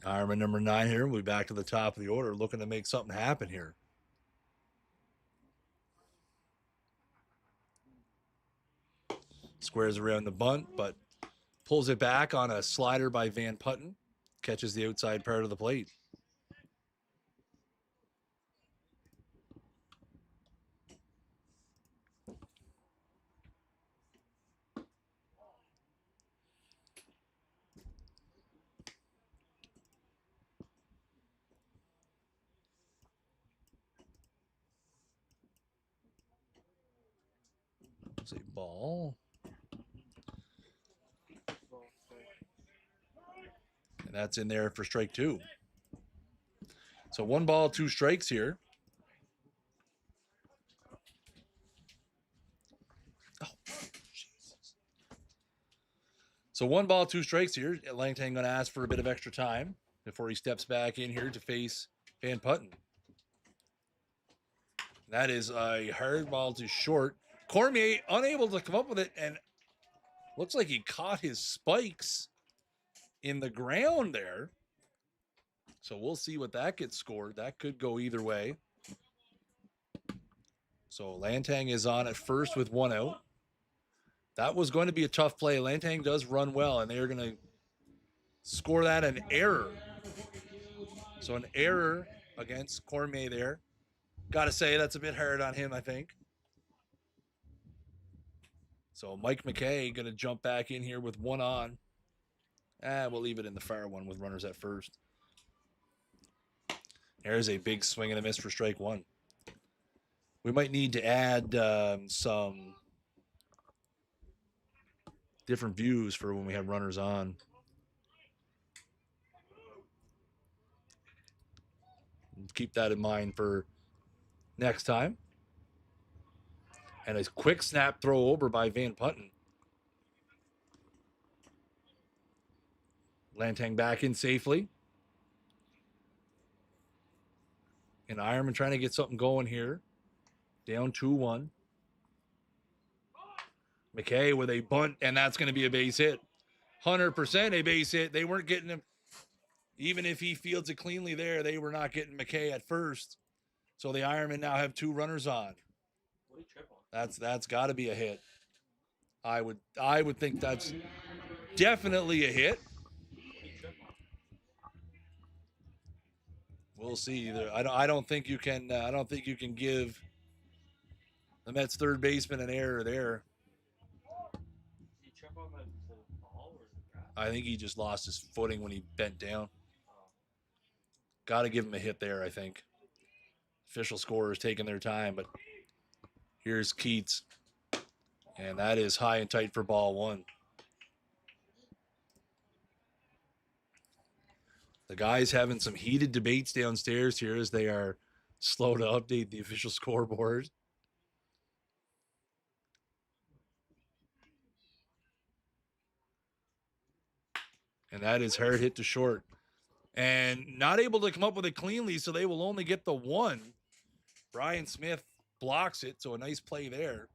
Ironman number 9 here. We'll be back to the top of the order, looking to make something happen here. Squares around the bunt, but pulls it back on a slider by Van Putten. Catches the outside part of the plate. It's a ball. And that's in there for strike 2. So 1 ball, 2 strikes here. Oh, Jesus. So 1 ball, 2 strikes here. Langtang going to ask for a bit of extra time before he steps back in here to face Van Putten. That is a hard ball to short. Cormier unable to come up with it, and looks like he caught his spikes in the ground there. So we'll see what that gets scored. That could go either way. So Lantang is on at first with 1 out. That was going to be a tough play. Lantang does run well, and they are going to score that an error. So an error against Cormier there. Got to say, that's a bit hard on him, I think. So Mike McKay going to jump back in here with 1 on. We'll leave it in the far one with runners at first. There's a big swing and a miss for strike 1. We might need to add some different views for when we have runners on. Keep that in mind for next time. And a quick snap throw over by Van Putten. Lantang back in safely. And Ironman trying to get something going here. Down 2-1. McKay with a bunt, and that's going to be a base hit. 100% a base hit. They weren't getting him. Even if he fields it cleanly there, they were not getting McKay at first. So the Ironmen now have 2 runners on. That's got to be a hit. I would think that's definitely a hit. We'll see. I don't think you can give the Mets third baseman an error there. I think he just lost his footing when he bent down. Got to give him a hit there, I think. Official scorers taking their time, but here's Keats. And that is high and tight for ball 1. The guys having some heated debates downstairs here as they are slow to update the official scoreboard. And that is hard hit to short. And not able to come up with it cleanly, so they will only get the 1. Brian Smith blocks it, so a nice play there.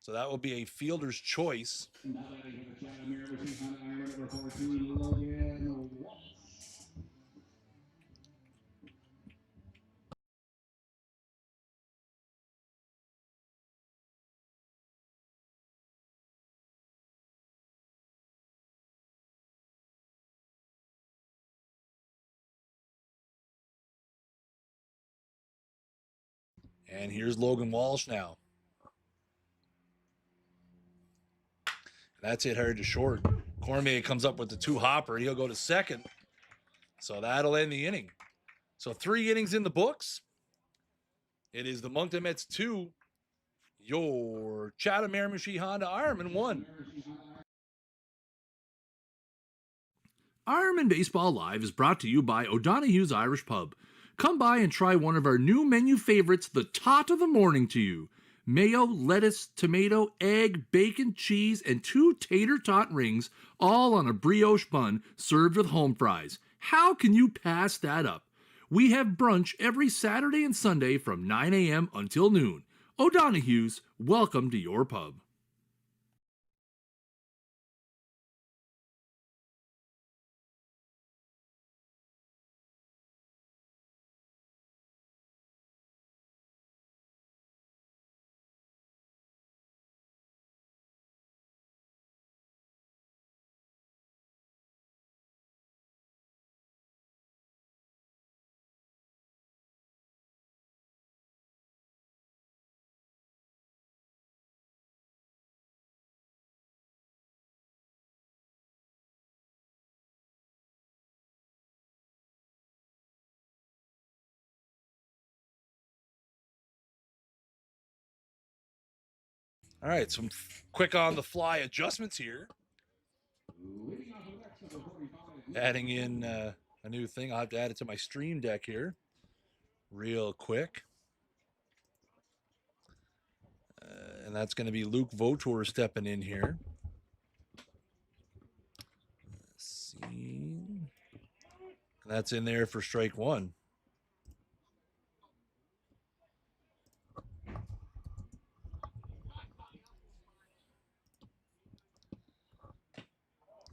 So that will be a fielder's choice. Now batting for the Chatham Miramichi Honda Ironmen, number 14, Logan Walsh. And here's Logan Walsh now. That's hit hard to short. Cormier comes up with the 2 hopper. He'll go to second. So that'll end the inning. So 3 innings in the books. It is the Moncton Mets 2, your Chatham Miramichi Honda Ironman 1. Ironman Baseball Live is brought to you by O'Donoghue's Irish Pub. Come by and try one of our new menu favorites, the tot of the morning to you. Mayo, lettuce, tomato, egg, bacon, cheese, and 2 tater tot rings, all on a brioche bun served with home fries. How can you pass that up? We have brunch every Saturday and Sunday from 9 a.m. until noon. O'Donoghue's, welcome to your pub. All right, some quick on the fly adjustments here. Adding in a new thing. I'll have to add it to my stream deck here real quick. And that's going to be Luke Votor stepping in here. Let's see. And that's in there for strike 1.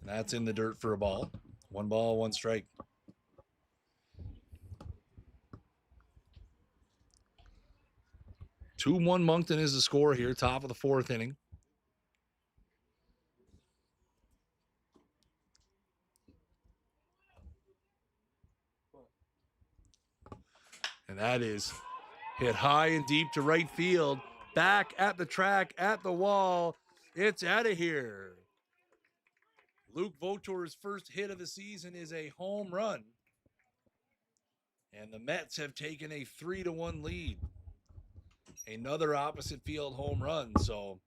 And that's in the dirt for a ball. 1 ball, 1 strike. Two 2-1 Moncton is the score here, top of the 4th inning. And that is hit high and deep to right field. Back at the track, at the wall. It's out of here. Luke Votor's first hit of the season is a home run. And the Mets have taken a 3-1 lead. Another opposite field home run. So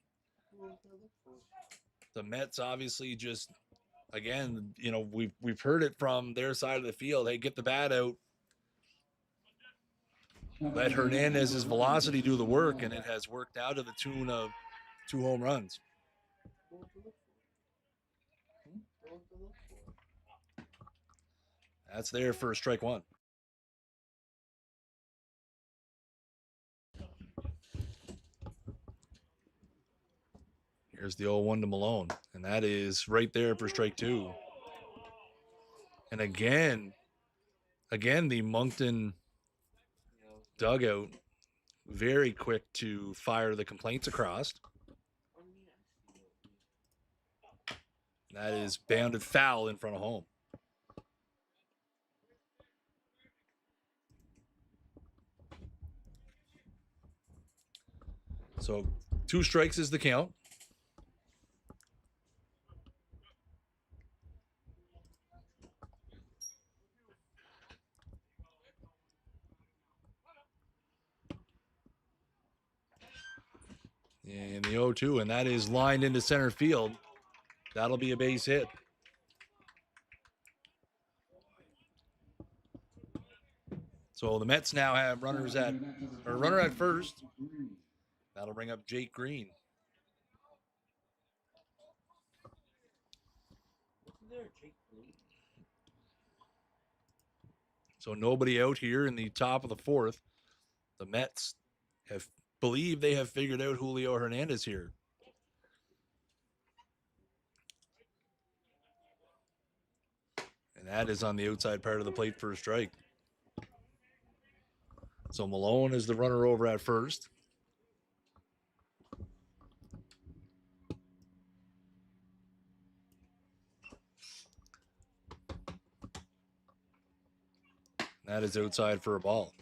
the Mets obviously just, again, you know, we've heard it from their side of the field. Hey, get the bat out. Let Hernandez's velocity do the work, and it has worked out to the tune of 2 home runs. That's there for strike 1. There's the 0-1 to Malone, and that is right there for strike 2. And again, the Moncton dugout very quick to fire the complaints across. That is bounded foul in front of home. So 2 strikes is the count. And the 0-2, and that is lined into center field. That'll be a base hit. So the Mets now have runner at first. That'll bring up Jake Green. So nobody out here in the top of the 4th. The Mets believe they have figured out Julio Hernandez here. And that is on the outside part of the plate for a strike. So Malone is the runner over at first. That is outside for a ball.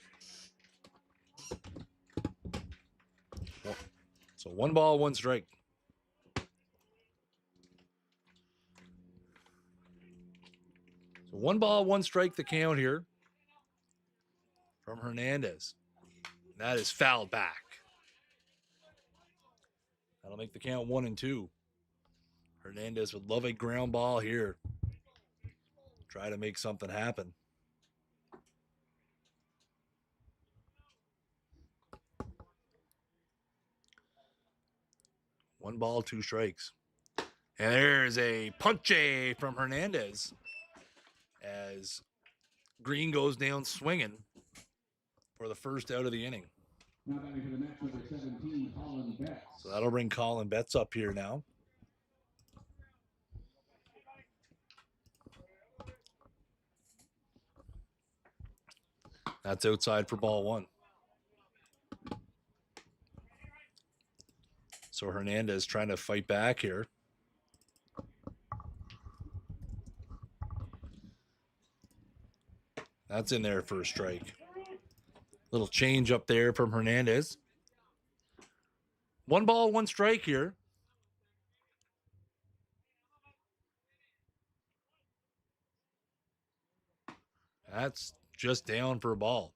So 1 ball, 1 strike. So 1 ball, 1 strike the count here from Hernandez. That is fouled back. That'll make the count 1-2. Hernandez would love a ground ball here. Try to make something happen. One ball, 2 strikes. And there's a punche from Hernandez as Green goes down swinging for the first out of the inning. Now batting for the Mets, number 17, Colin Betts. So that'll bring Colin Betts up here now. That's outside for ball 1. So Hernandez trying to fight back here. That's in there for a strike. Little change up there from Hernandez. 1 ball, 1 strike here. That's just down for a ball.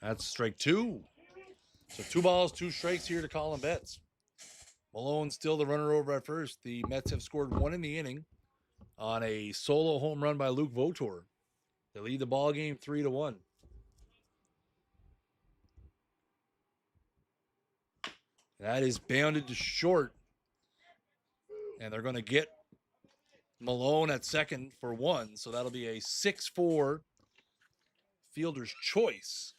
That's strike 2. So 2 balls, 2 strikes here to Colin Betts. Malone still the runner over at first. The Mets have scored 1 in the inning on a solo home run by Luke Votor. They lead the ball game 3-1. That is bounded to short. And they're going to get Malone at second for 1. So that'll be a 6-4 fielder's choice.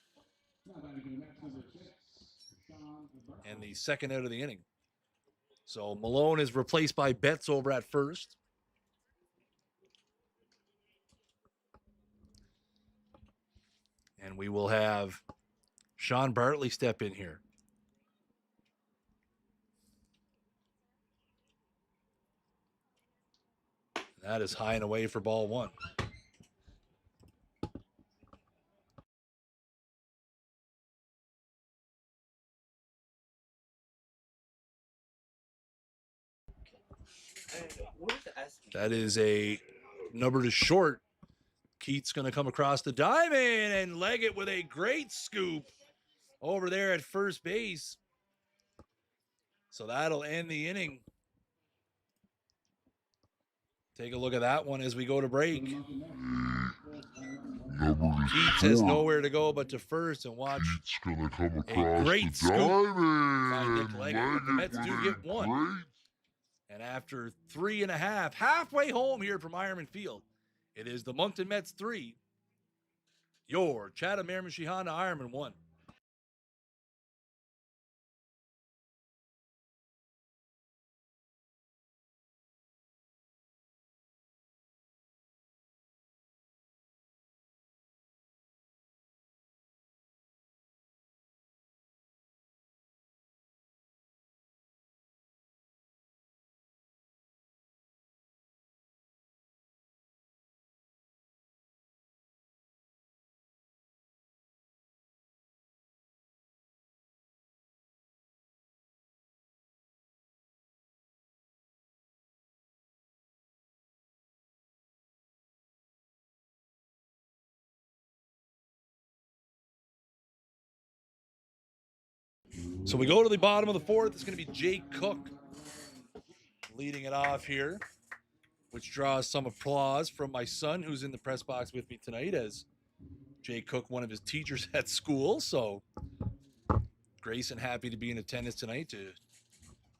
And the second out of the inning. So Malone is replaced by Betts over at first. And we will have Sean Bartley step in here. That is high and away for ball 1. That is a number to short. Keith's going to come across the diamond and leg it with a great scoop over there at first base. So that'll end the inning. Take a look at that one as we go to break. Keats has nowhere to go but to first, and watch Gonna come a across great the scoop by diamond. Nick Leggett. But the Mets do get 1. And after 3.5, halfway home here from Ironman Field, it is the Moncton Mets 3, your Chatham Miramichi Honda Ironman 1. So we go to the bottom of the fourth. It's going to be Jake Cook leading it off here, which draws some applause from my son, who's in the press box with me tonight, as Jake Cook, one of his teachers at school. So Grayson happy to be in attendance tonight to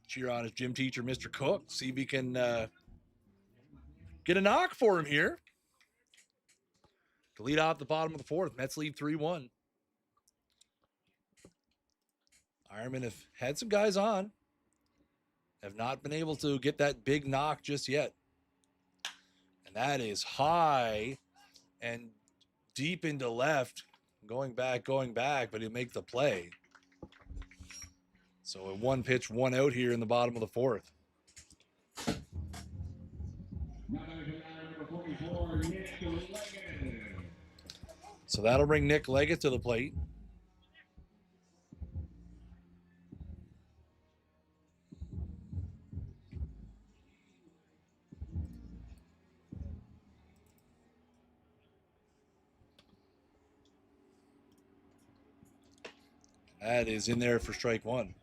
cheer on his gym teacher, Mr. Cook. See if we can get a knock for him here to lead off the bottom of the fourth. Mets lead 3-1. Ironmen have had some guys on, have not been able to get that big knock just yet. And that is high and deep into left, going back, but he'll make the play. So a one pitch, one out here in the bottom of the fourth. So that'll bring Nick Leggett to the plate. That is in there for strike one.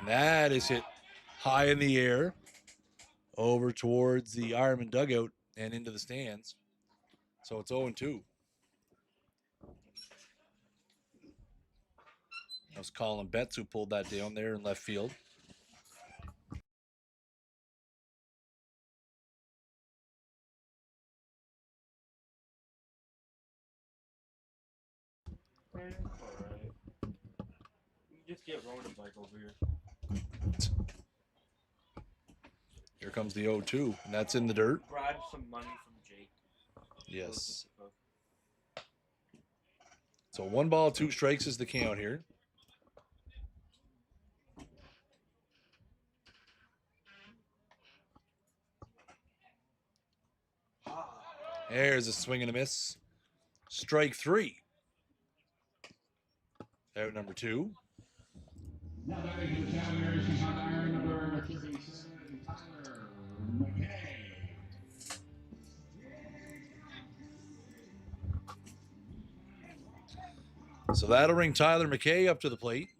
And that is hit high in the air over towards the Ironman dugout and into the stands. So it's 0-2. That was Colin Betts who pulled that down there in left field. Just get road bike over here. Here comes the 0-2, and that's in the dirt. Bribe some money from Jake. Yes. So 1 ball, 2 strikes is the count here. There's a swing and a miss. Strike 3. Out number 2. Now that is the Chatham Miramichi Honda Ironman number 37, Tyler McKay. So that'll bring Tyler McKay up to the plate.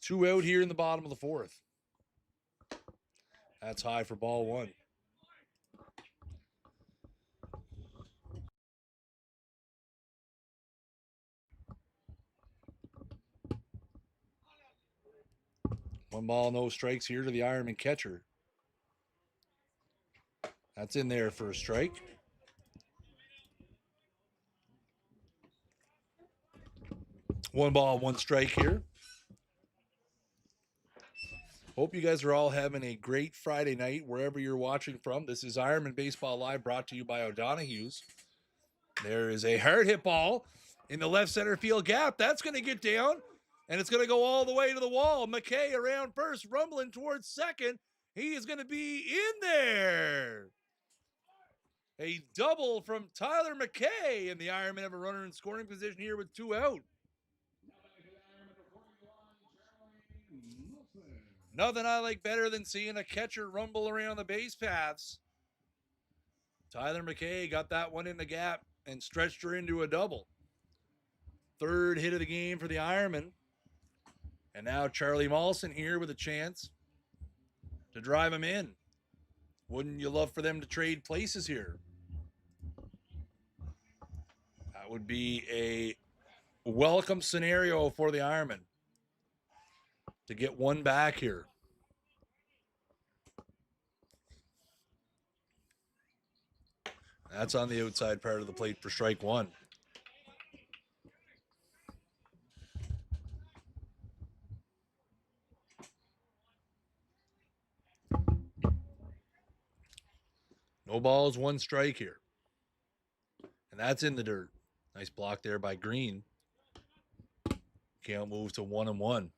Two out here in the bottom of the fourth. That's high for ball one. One ball, no strikes here to the Ironman catcher. That's in there for a strike. One ball, one strike here. Hope you guys are all having a great Friday night wherever you're watching from. This is Ironman Baseball Live, brought to you by O'Donoghue's. There is a hard hit ball in the left center field gap. That's going to get down, and it's going to go all the way to the wall. McKay around first, rumbling towards second. He is going to be in there. A double from Tyler McKay, and the Ironmen have a runner in scoring position here with 2 out. Nothing I like better than seeing a catcher rumble around the base paths. Tyler McKay got that one in the gap and stretched her into a double. Third hit of the game for the Ironmen. And now Charlie Mawson here with a chance to drive him in. Wouldn't you love for them to trade places here? That would be a welcome scenario for the Ironmen to get one back here. That's on the outside part of the plate for strike one. No balls, one strike here. And that's in the dirt. Nice block there by Green. Count move to 1-1.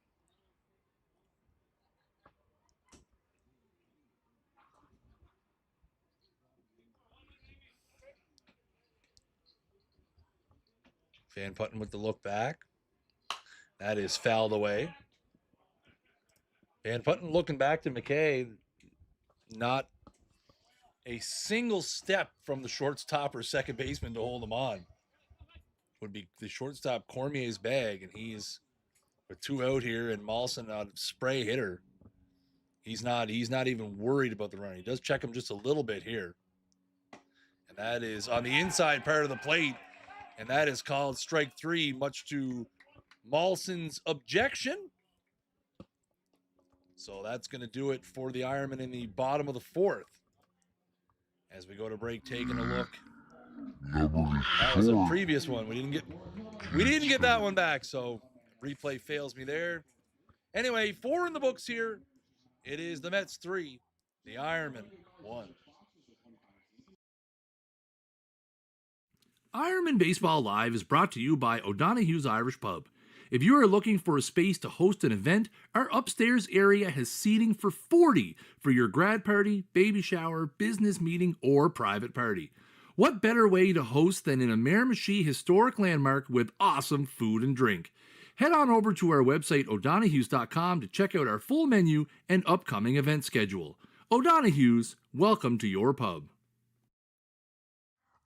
Van Putten with the look back. That is fouled away. Van Putten looking back to McKay. Not a single step from the shortstop or second baseman to hold him on. Would be the shortstop Cormier's bag, and he's with two out here, and Mawson a spray hitter. He's not even worried about the run. He does check him just a little bit here. And that is on the inside part of the plate. And that is called strike three, much to Mawson's objection. So that's going to do it for the Ironmen in the bottom of the fourth. As we go to break, taking a look. That was a previous one. We didn't get that one back, so replay fails me there. Anyway, 4 in the books here. It is the Mets 3, the Ironmen 1. Ironman Baseball Live is brought to you by O'Donoghue's Irish Pub. If you are looking for a space to host an event, our upstairs area has seating for 40 for your grad party, baby shower, business meeting, or private party. What better way to host than in a Miramichi historic landmark with awesome food and drink? Head on over to our website, o'donoghues.com, to check out our full menu and upcoming event schedule. O'Donoghue's, welcome to your pub.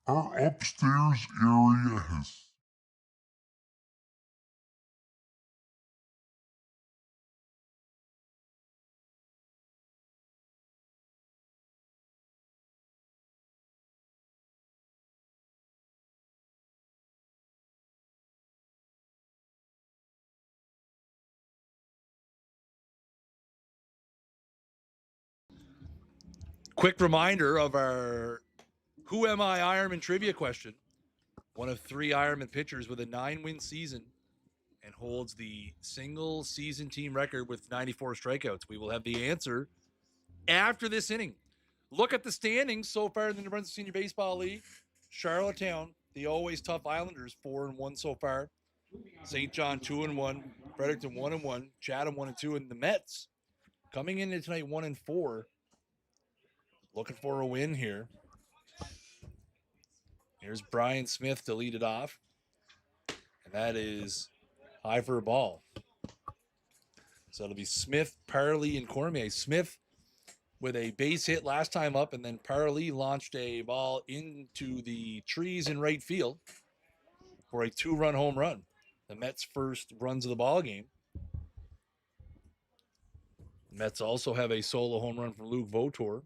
Our upstairs area has Quick reminder of our Who Am I Ironman trivia question. One of 3 Ironman pitchers with a 9-win season and holds the single season team record with 94 strikeouts. We will have the answer after this inning. Look at the standings so far in the New Brunswick Senior Baseball League. Charlottetown, the always tough Islanders, 4-1 so far. St. John 2-1, Fredericton 1-1, Chatham 1-2, and the Mets coming into tonight 1-4. Looking for a win here. Here's Brian Smith to lead it off. And that is high for a ball. So it'll be Smith, Parley, and Cormier. Smith with a base hit last time up, and then Parley launched a ball into the trees in right field for a 2-run home run. The Mets' first runs of the ball game. The Mets also have a solo home run from Luke Votor.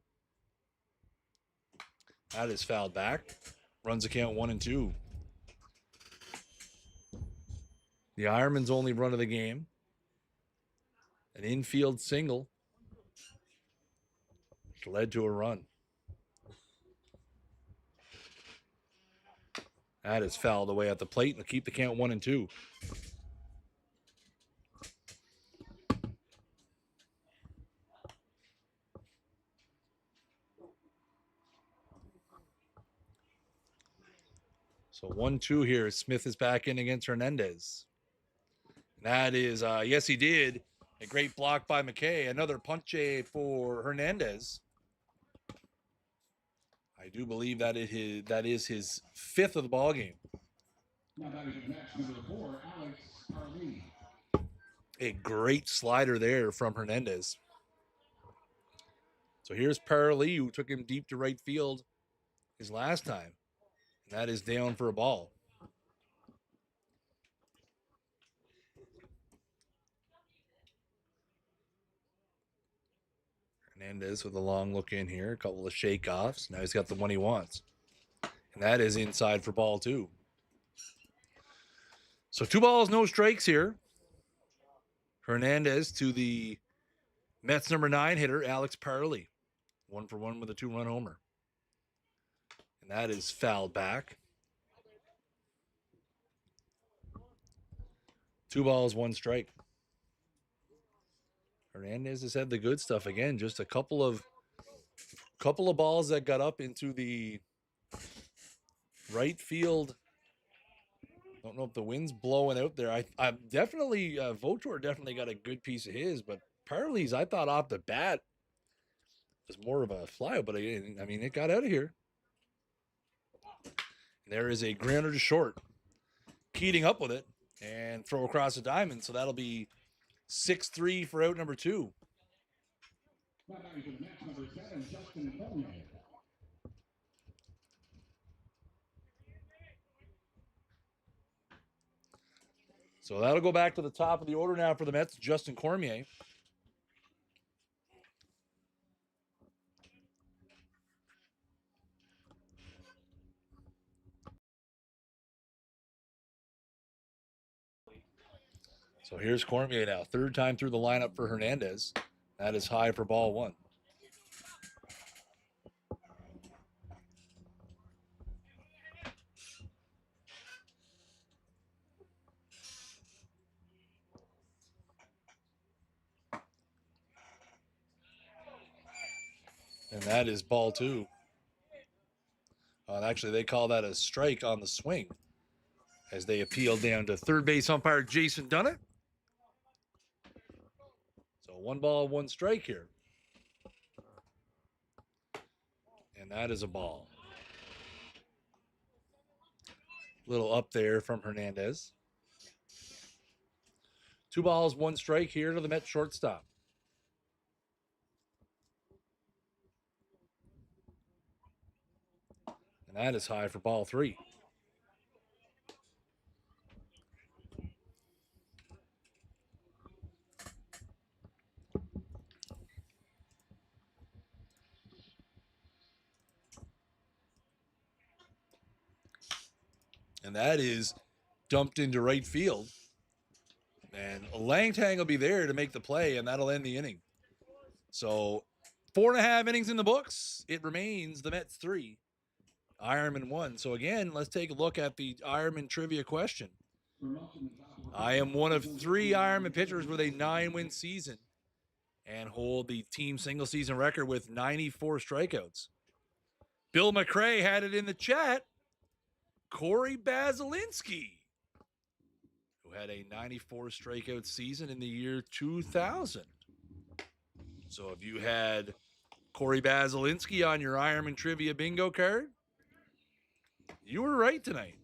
That is fouled back. Runs the count 1-2. The Ironman's only run of the game. An infield single. Which led to a run. That is fouled away at the plate and keep the count 1-2. So 1-2 here. Smith is back in against Hernandez. That is, yes, he did. A great block by McKay. Another punche for Hernandez. I do believe that is his 5th of the ball game. Now that is match number 4, Alex Parley. A great slider there from Hernandez. So here's Parley, who took him deep to right field his last time. And that is down for a ball. Hernandez with a long look in here, a couple of shake-offs. Now he's got the one he wants. And that is inside for ball 2. So 2 balls, no strikes here. Hernandez to the Mets number 9 hitter, Alex Parley. 1 for 1 with a 2-run homer. And that is fouled back. 2 balls, 1 strike. Hernandez has had the good stuff again. Just a couple of balls that got up into the right field. Don't know if the wind's blowing out there. I definitely Votor definitely got a good piece of his, but Parley's I thought off the bat was more of a flyout, but I mean it got out of here. And there is a grounder to short. Keating up with it and throw across the diamond, so that'll be 6-3 for out number 2. So that'll go back to the top of the order now for the Mets, Justin Cormier. So here's Cormier now, 3rd time through the lineup for Hernandez. That is high for ball 1. And that is ball 2. And actually, they call that a strike on the swing as they appeal down to third base umpire Jason Dunnett. So 1 ball, 1 strike here. And that is a ball. Little up there from Hernandez. 2 balls, 1 strike here to the Mets shortstop. And that is high for ball 3. And that is dumped into right field. And Langtang will be there to make the play, and that'll end the inning. So 4.5 innings in the books. It remains the Mets 3, Ironman 1. So again, let's take a look at the Ironman trivia question. I am one of 3 Ironman pitchers with a 9-win season and hold the team single season record with 94 strikeouts. Bill McRae had it in the chat. Corey Basilinski, who had a 94 strikeout season in the year 2000. So if you had Corey Basilinski on your Ironman trivia bingo card, you were right tonight.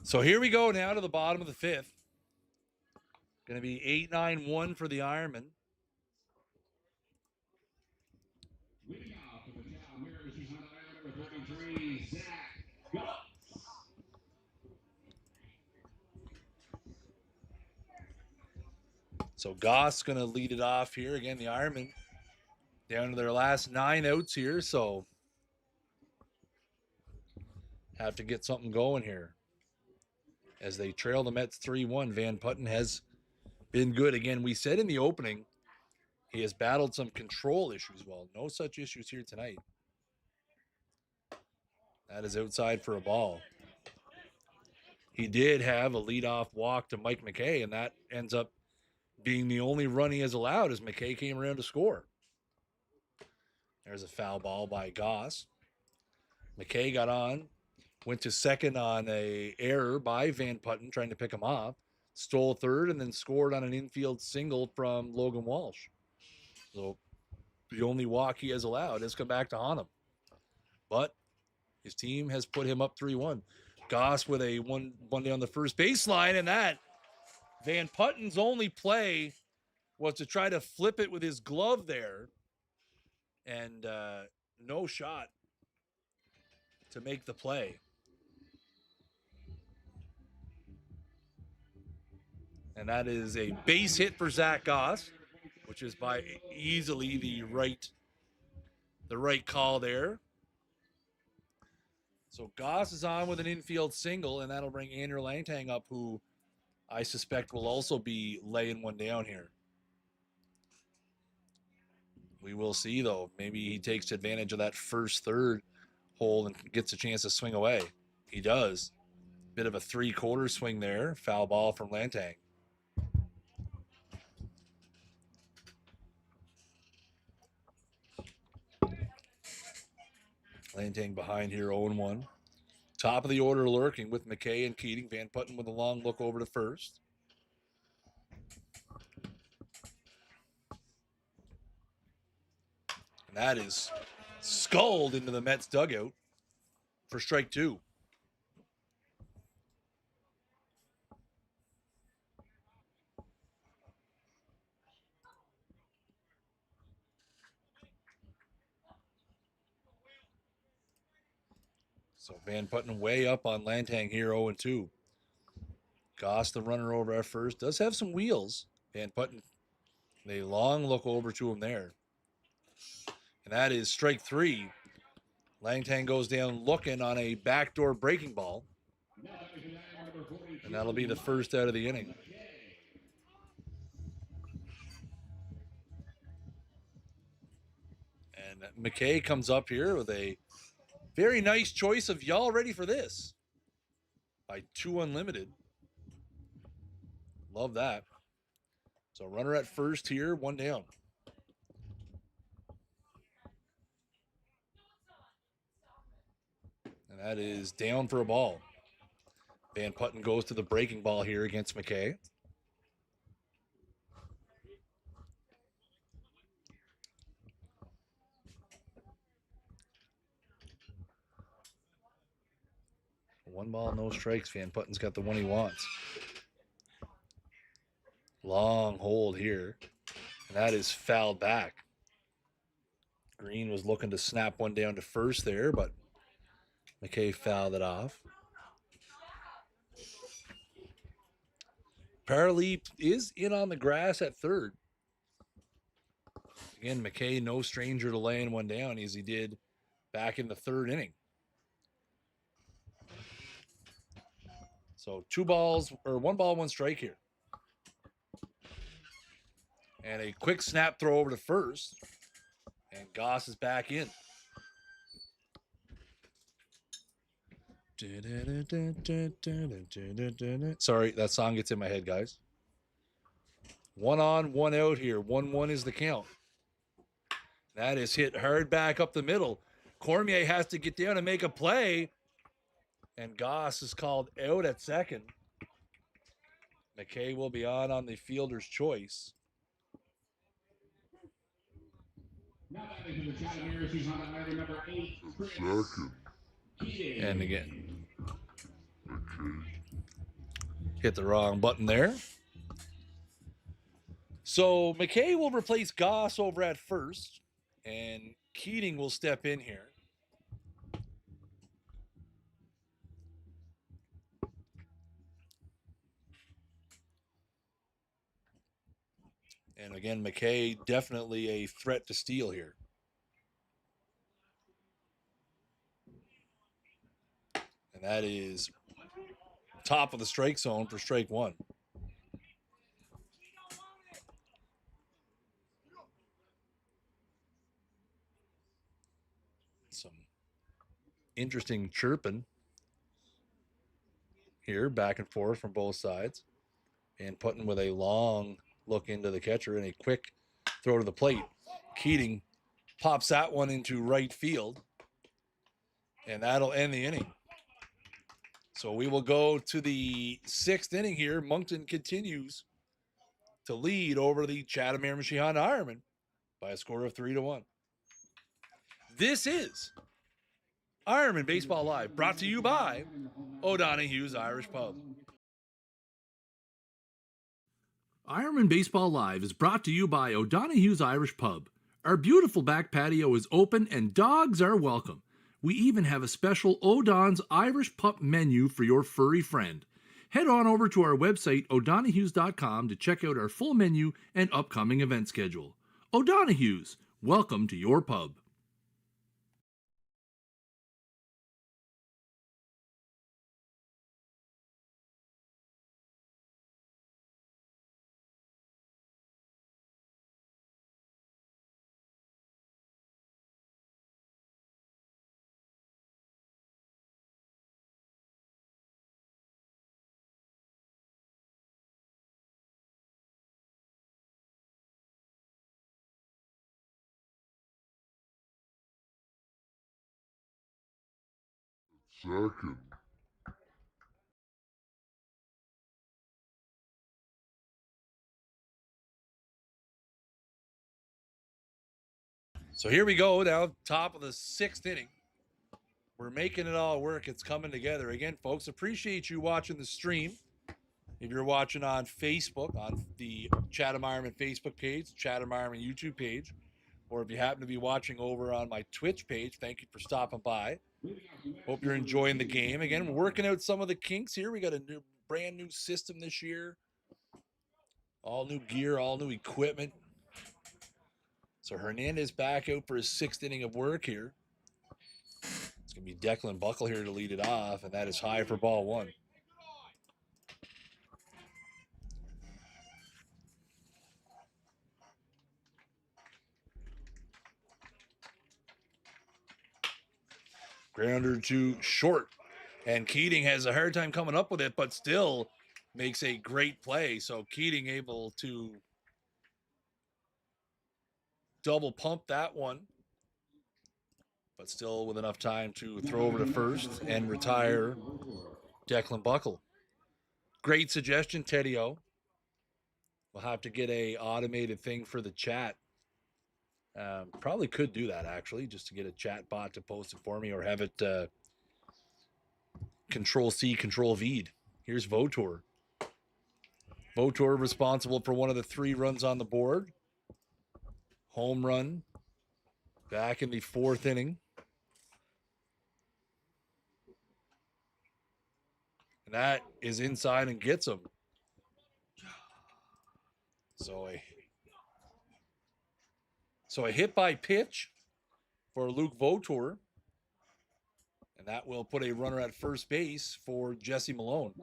So here we go now to the bottom of the 5th. Going to be 8-9-1 for the Ironman. Leading off with the Chatham Miramichi Honda Ironmen number 33, Zach Gutz. So Goss going to lead it off here. Again, the Ironman down to their last 9 outs here. So have to get something going here. As they trail the Mets 3-1, Van Putten has been good. Again, we said in the opening, he has battled some control issues. Well, no such issues here tonight. That is outside for a ball. He did have a leadoff walk to Mike McKay, and that ends up being the only run he has allowed as McKay came around to score. There's a foul ball by Goss. McKay got on, went to second on a error by Van Putten trying to pick him off, stole third, and then scored on an infield single from Logan Walsh. So the only walk he has allowed has come back to haunt him. But his team has put him up 3-1. Goss with a one down the first baseline, and that Van Putten's only play was to try to flip it with his glove there, and no shot to make the play. And that is a base hit for Zach Goss, which is by easily the right call there. So Goss is on with an infield single, and that'll bring Andrew Langtang up, who I suspect will also be laying one down here. We will see, though. Maybe he takes advantage of that first third hole and gets a chance to swing away. He does. Bit of a 3/4 swing there. Foul ball from Langtang. Langtang behind here, 0-1. Top of the order lurking with McKay and Keating. Van Putten with a long look over to first. And that is sculled into the Mets dugout for strike 2. So Van Putten way up on Langtang here, 0-2. Goss, the runner over at first, does have some wheels. Van Putten, a long look over to him there. And that is strike 3. Langtang goes down looking on a backdoor breaking ball. And that'll be the first out of the inning. And McKay comes up here with a very nice choice of y'all ready for this by 2 unlimited. Love that. So runner at first here, 1 down. And that is down for a ball. Van Putten goes to the breaking ball here against McKay. One ball, no strikes. Van Putten's got the one he wants. Long hold here. And that is fouled back. Green was looking to snap one down to first there, but McKay fouled it off. Paraleep is in on the grass at third. Again, McKay, no stranger to laying one down as he did back in the third inning. So 1 ball, 1 strike here. And a quick snap throw over to first. And Goss is back in. Sorry, that song gets in my head, guys. 1 on, 1 out here. 1-1 is the count. That is hit hard back up the middle. Cormier has to get down and make a play. And Goss is called out at second. McKay will be on the fielder's choice. Now batting for the Chatham Miramichi Honda Ironmen, number 8, Second. And again, McKay. hit the wrong button there. So McKay will replace Goss over at first, and Keating will step in here. And again, McKay definitely a threat to steal here. And that is top of the strike zone for strike 1. Some interesting chirping here, back and forth from both sides. And Putten with a long look into the catcher and a quick throw to the plate. Keating pops that one into right field, and that'll end the inning. So we will go to the 6th inning here. Moncton continues to lead over the Chatham Miramichi Honda Ironmen by a score of 3-1. This is Ironman Baseball Live, brought to you by O'Donoghue's Irish Pub. Ironman Baseball Live is brought to you by O'Donoghue's Irish Pub. Our beautiful back patio is open and dogs are welcome. We even have a special O'Don's Irish Pup menu for your furry friend. Head on over to our website, o'donoghues.com, to check out our full menu and upcoming event schedule. O'Donoghue's, welcome to your pub. Second. So here we go, now top of the 6th inning. We're making it all work. It's coming together. Again, folks, appreciate you watching the stream. If you're watching on Facebook, on the Chatham Ironman Facebook page, Chatham Ironman YouTube page, or if you happen to be watching over on my Twitch page, thank you for stopping by. Hope you're enjoying the game. Again, we're working out some of the kinks here. We got a brand new system this year. All new gear, all new equipment. So Hernandez back out for his 6th inning of work here. It's going to be Declan Buckle here to lead it off, and that is high for ball 1. Grounder to short, and Keating has a hard time coming up with it, but still makes a great play. So Keating able to double pump that one, but still with enough time to throw over to first and retire Declan Buckle. Great suggestion, Teddy O. We'll have to get a automated thing for the chat. Probably could do that, actually, just to get a chat bot to post it for me, or have it Control-C, Control-V'd. Here's Votor. Votor responsible for one of the 3 runs on the board. Home run back in the 4th inning. And that is inside and gets him. So a hit by pitch for Luke Votor. And that will put a runner at first base for Jesse Malone.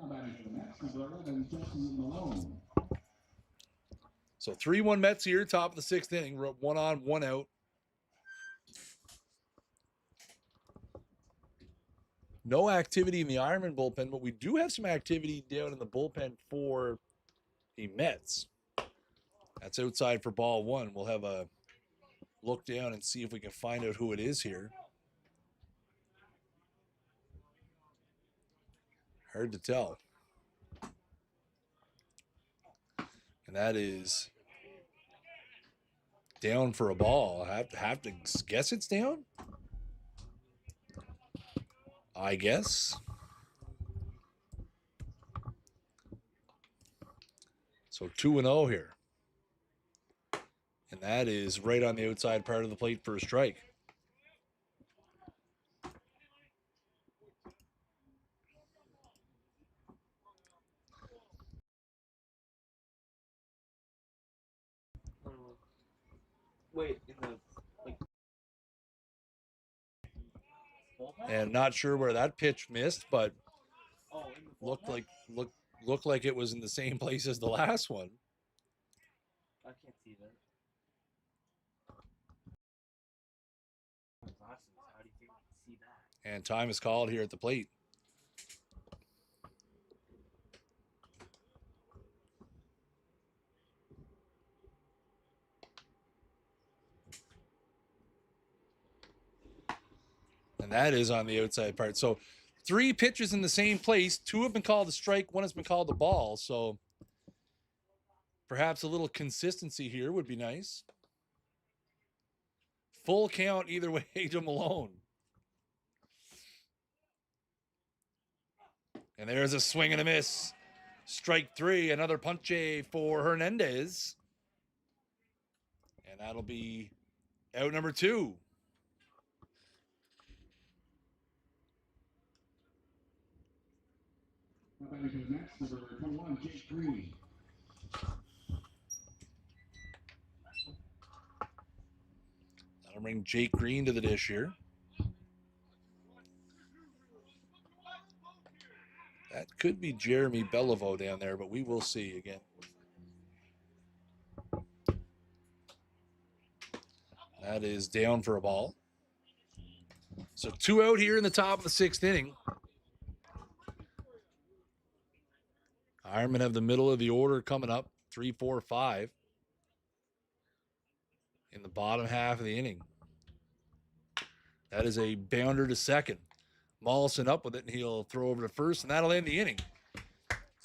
So 3-1 Mets here, top of the 6th inning. We're at 1 on, 1 out. No activity in the Ironman bullpen, but we do have some activity down in the bullpen for the Mets. That's outside for ball 1. We'll have a look down and see if we can find out who it is here. Hard to tell. And that is down for a ball. I have to guess it's down. I guess. So 2-0 here. And that is right on the outside part of the plate for a strike. Wait, in the And not sure where that pitch missed, but in the looked like it was in the same place as the last one. I can't see that. Glasses. How do you think you can see that? And time is called here at the plate. And that is on the outside part. So 3 pitches in the same place. 2 have been called a strike. 1 has been called a ball. So perhaps a little consistency here would be nice. Full count either way to Malone. And there's a swing and a miss. Strike 3, another punche for Hernandez. And that'll be out number 2. Batting to the next, number 21, Jake Green. That'll bring Jake Green to the dish here. That could be Jeremy Beliveau down there, but we will see again. That is down for a ball. So 2 out here in the top of the 6th inning. Ironmen have the middle of the order coming up, 3, 4, 5 in the bottom half of the inning. That is a bounder to second. Mollison up with it, and he'll throw over to first, and that'll end the inning.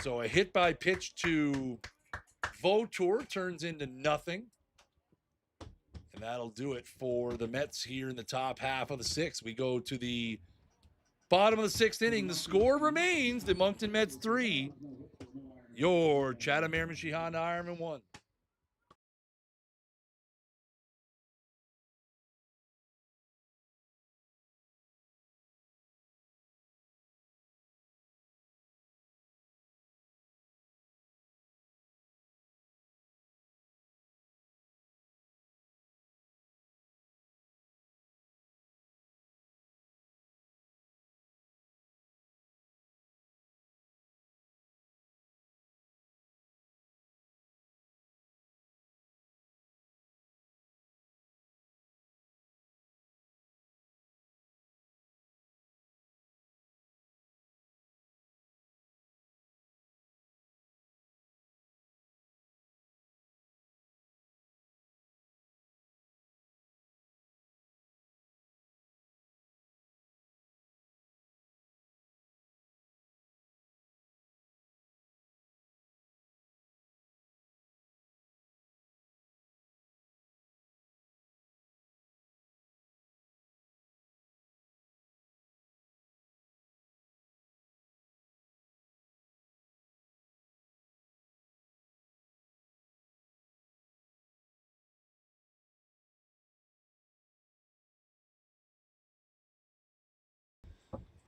So a hit by pitch to Vautour turns into nothing. And that'll do it for the Mets here in the top half of the 6th. We go to the bottom of the 6th inning. The score remains the Moncton Mets 3, your Chatham Miramichi Honda Ironmen 1.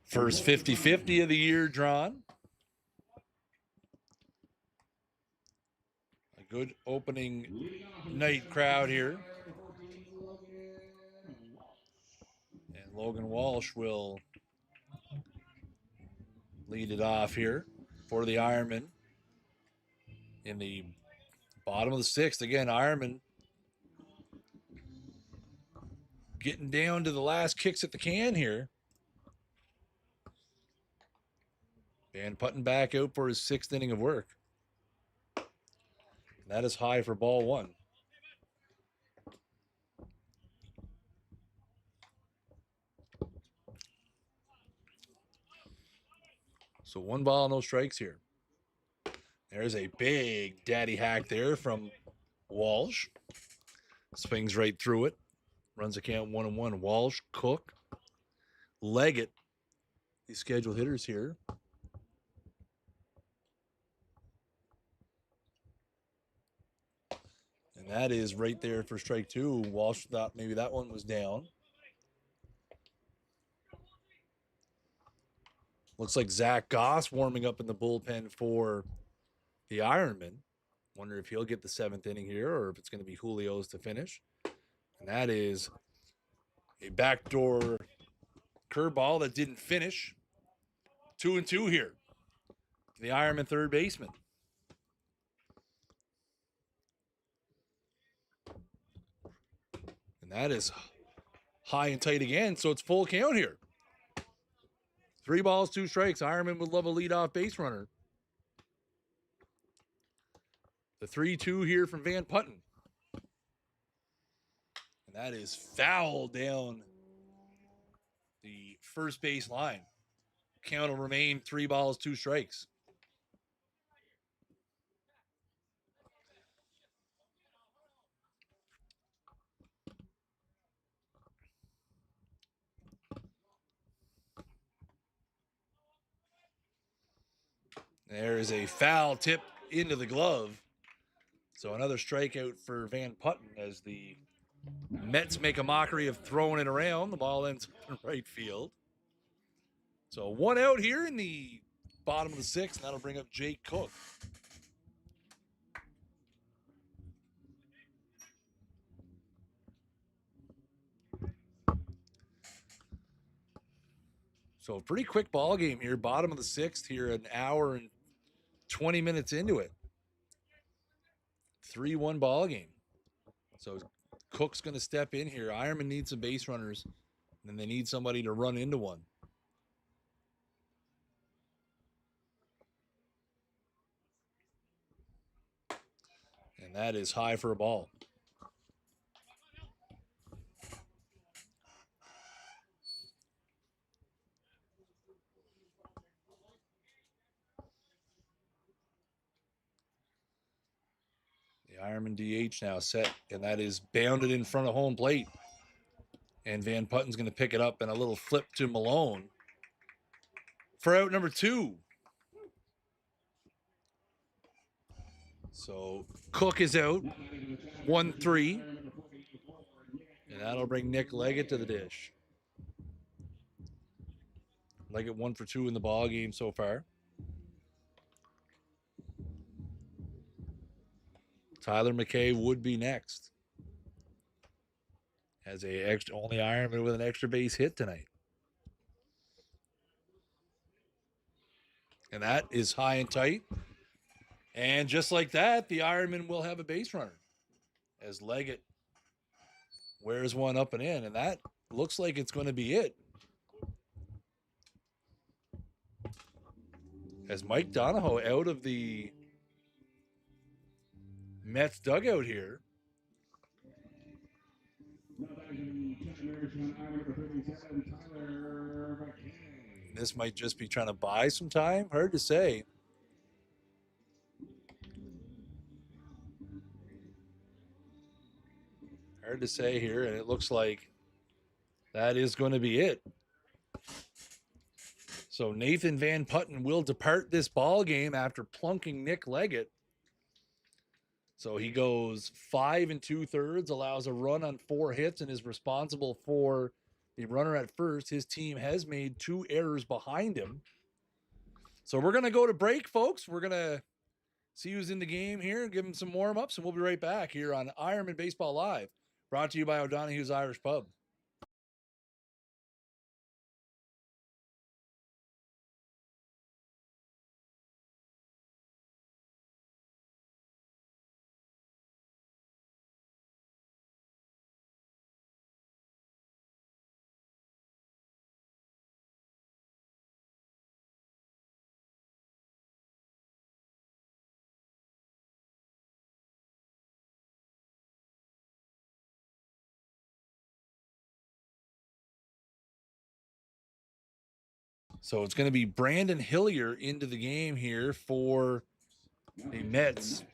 First 50-50 of the year drawn. A good opening night crowd here. And Logan Walsh will lead it off here for the Ironmen in the bottom of the 6th. Again, Ironmen getting down to the last kicks at the can here. Van Putten back out for his 6th inning of work. And that is high for ball 1. So 1 ball, no strikes here. There's a big daddy hack there from Walsh. Swings right through it. Runs a count 1-1. Walsh, Cook, Leggett, these scheduled hitters here. And that is right there for strike 2. Walsh thought maybe that one was down. Looks like Zach Goss warming up in the bullpen for the Ironmen. Wonder if he'll get the 7th inning here or if it's going to be Julio's to finish. And that is a backdoor curveball that didn't finish. 2-2 here. The Ironman third baseman. And that is high and tight again, so it's full count here. 3 balls, 2 strikes. Ironman would love a leadoff base runner. The 3-2 here from Van Putten. And that is foul down the first base line. Count will remain 3 balls, 2 strikes. There is a foul tip into the glove. So another strikeout for Van Putten as the Mets make a mockery of throwing it around. The ball ends up in right field. So 1 out here in the bottom of the 6th, and that'll bring up Jake Cook. So pretty quick ball game here, bottom of the 6th here, an hour and 20 minutes into it. 3-1 ball game. So Cook's going to step in here. Ironman needs some base runners, and they need somebody to run into one. And that is high for a ball. The Ironman DH now set, and that is bounded in front of home plate. And Van Putten's going to pick it up, and a little flip to Malone for out number 2. So Cook is out, 1-3, and that'll bring Nick Leggett to the dish. Leggett 1 for 2 in the ball game so far. Tyler McKay would be next. Has a only Ironman with an extra base hit tonight. And that is high and tight. And just like that, the Ironman will have a base runner as Leggett wears one up and in. And that looks like it's going to be it. As Mike Donahoe out of the Mets dugout here. This might just be trying to buy some time. Hard to say. Hard to say here, and it looks like that is going to be it. So Nathan Van Putten will depart this ball game after plunking Nick Leggett. So he goes 5 2/3, allows a run on 4 hits, and is responsible for the runner at first. His team has made 2 errors behind him. So we're going to go to break, folks. We're going to see who's in the game here and give him some warm-ups, and we'll be right back here on Ironman Baseball Live, brought to you by O'Donoghue's Irish Pub. So it's going to be Brandon Hillier into the game here for the Mets.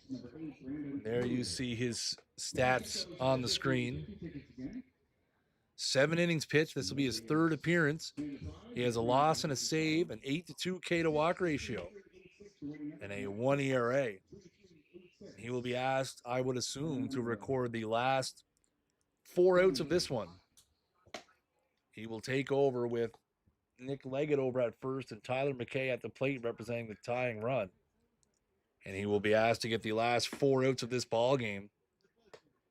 There you see his stats on the screen. 7 innings pitched. This will be his 3rd appearance. He has a loss and a save, an 8-2 K to walk ratio, and a 1 ERA. He will be asked, I would assume, to record the last 4 outs of this one. He will take over with Nick Leggett over at first and Tyler McKay at the plate representing the tying run. And he will be asked to get the last 4 outs of this ball game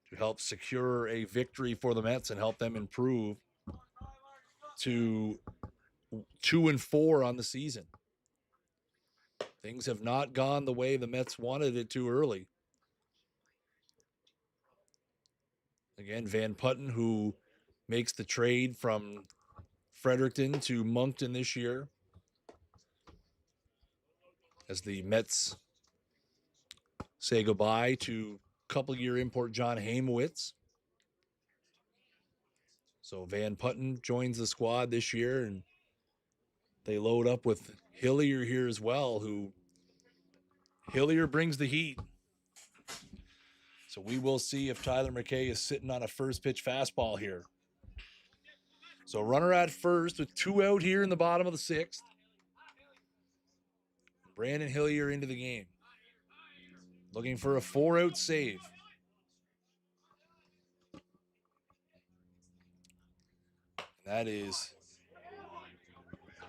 to help secure a victory for the Mets and help them improve to 2-4 on the season. Things have not gone the way the Mets wanted it to early. Again, Van Putten, who makes the trade from Fredericton to Moncton this year, as the Mets say goodbye to couple-year import John Hamowitz. So Van Putten joins the squad this year, and they load up with Hillier here as well, who Hillier brings the heat. So we will see if Tyler McKay is sitting on a first pitch fastball here. So runner at first with 2 out here in the bottom of the 6th. Brandon Hillier into the game. Looking for a 4-out save. That is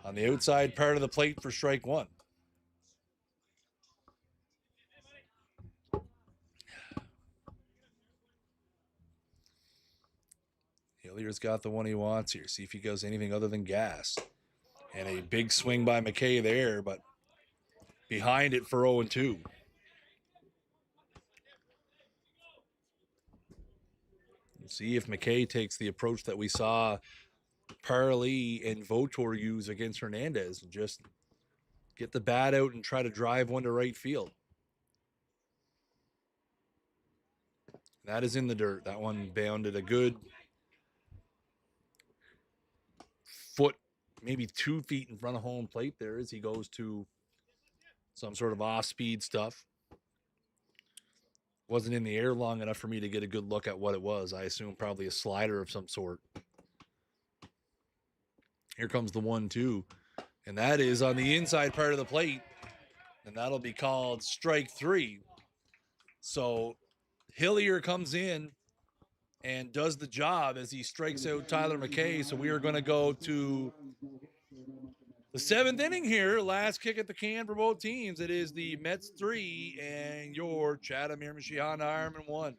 on the outside part of the plate for strike 1. Hillier's got the one he wants here. See if he goes anything other than gas. And a big swing by McKay there, but behind it for 0-2. See if McKay takes the approach that we saw Parley and Votor use against Hernandez and just get the bat out and try to drive one to right field. That is in the dirt. That one bounded a good foot, maybe 2 feet in front of home plate there as he goes to some sort of off-speed stuff. Wasn't in the air long enough for me to get a good look at what it was. I assume probably a slider of some sort. Here comes the 1-2, and that is on the inside part of the plate, and that'll be called strike 3. So Hillier comes in and does the job as he strikes out Tyler McKay. So we are going to go to the 7th inning here. Last kick at the can for both teams. It is the Mets 3 and your Chatham Miramichi Honda Ironmen 1.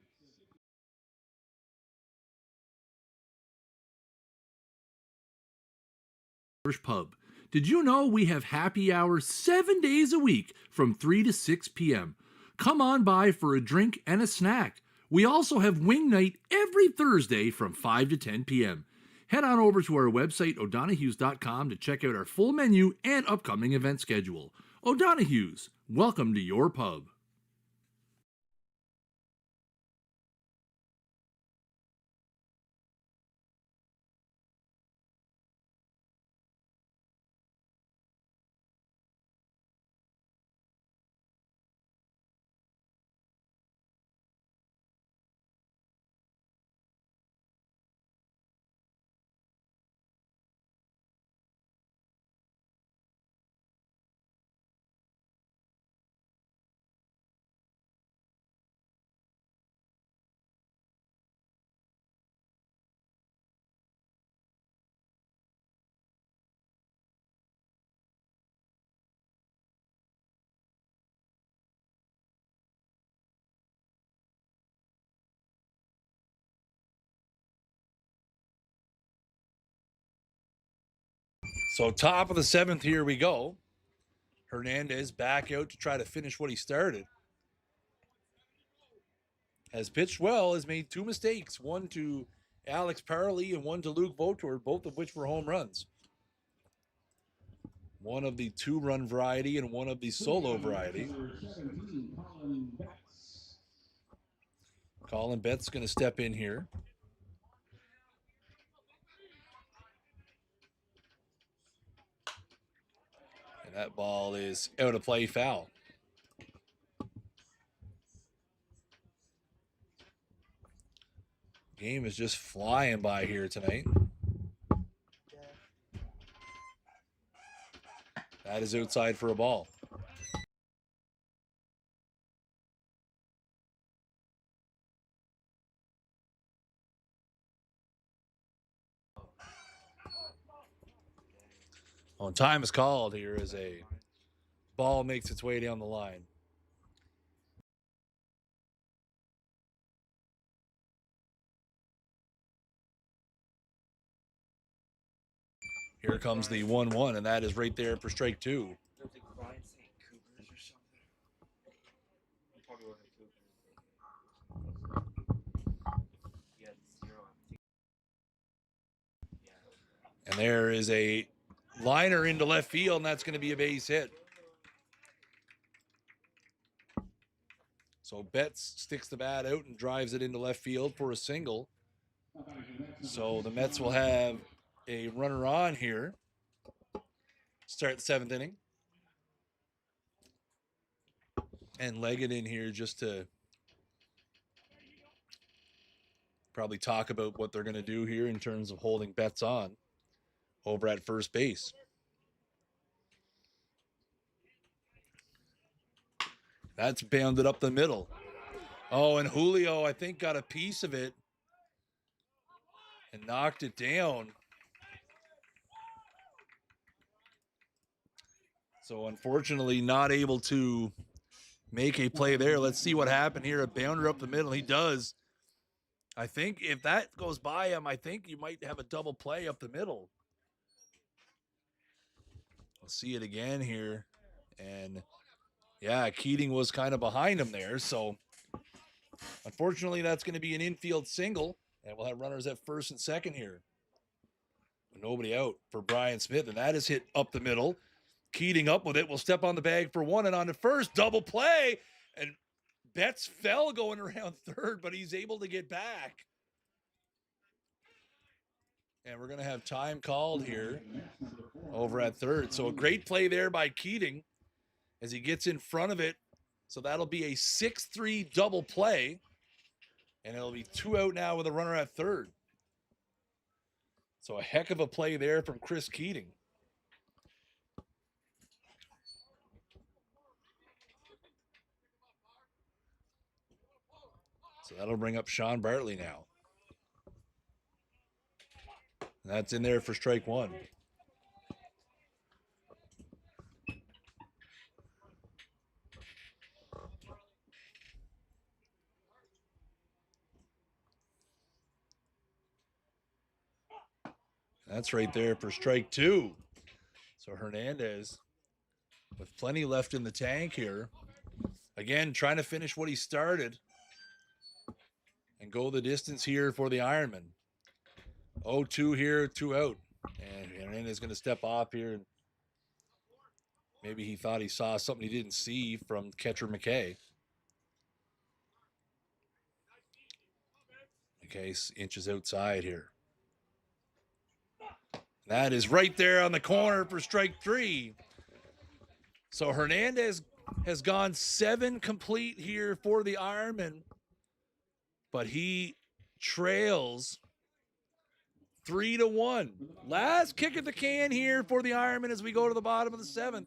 Pub. Did you know we have happy hours 7 days a week from 3 to 6 p.m.? Come on by for a drink and a snack. We also have wing night every Thursday from 5 to 10 p.m. Head on over to our website, o'donoghues.com, to check out our full menu and upcoming event schedule. O'Donoghues, welcome to your pub. So top of the 7th, here we go. Hernandez back out to try to finish what he started. Has pitched well, has made 2 mistakes, one to Alex Parley and one to Luke Votor, both of which were home runs. One of the 2-run variety and one of the solo variety. Colin Betts going to step in here. And that ball is out of play, foul. Game is just flying by here tonight. That is outside for a ball. On time is called here as a ball makes its way down the line. Here comes the 1-1, and that is right there for strike 2. Don't think Brian's saying Cougars or something. I'm probably looking Cougars. Yeah, it's 0. Yeah. And there is a liner into left field, and that's going to be a base hit. So Betts sticks the bat out and drives it into left field for a single. So the Mets will have a runner on here. Start the 7th inning. And leg it in here just to probably talk about what they're going to do here in terms of holding bets on over at first base. That's bounded up the middle. Oh, and Julio, I think, got a piece of it and knocked it down. So unfortunately, not able to make a play there. Let's see what happened here. A bounder up the middle. He does. I think if that goes by him, I think you might have a double play up the middle. We'll see it again here. And yeah, Keating was kind of behind him there. So unfortunately, that's going to be an infield single. And we'll have runners at first and second here. Nobody out for Brian Smith. And that is hit up the middle. Keating up with it. Will step on the bag for one and on the first. Double play. And Betts fell going around third, but he's able to get back. And we're going to have time called here over at third. So a great play there by Keating as he gets in front of it. So that'll be a 6-3 double play. And it'll be 2 out now with a runner at third. So a heck of a play there from Chris Keating. So that'll bring up Sean Bartley now. That's in there for strike one. That's right there for strike two. So Hernandez with plenty left in the tank here. Again, trying to finish what he started and go the distance here for the Ironman. 0-2 here, 2 out. And Hernandez going to step off here. And maybe he thought he saw something he didn't see from catcher McKay. McKay inches outside here. That is right there on the corner for strike three. So Hernandez has gone 7 complete here for the Ironman, but he trails 3-1. Last kick at the can here for the Ironman as we go to the bottom of the 7th.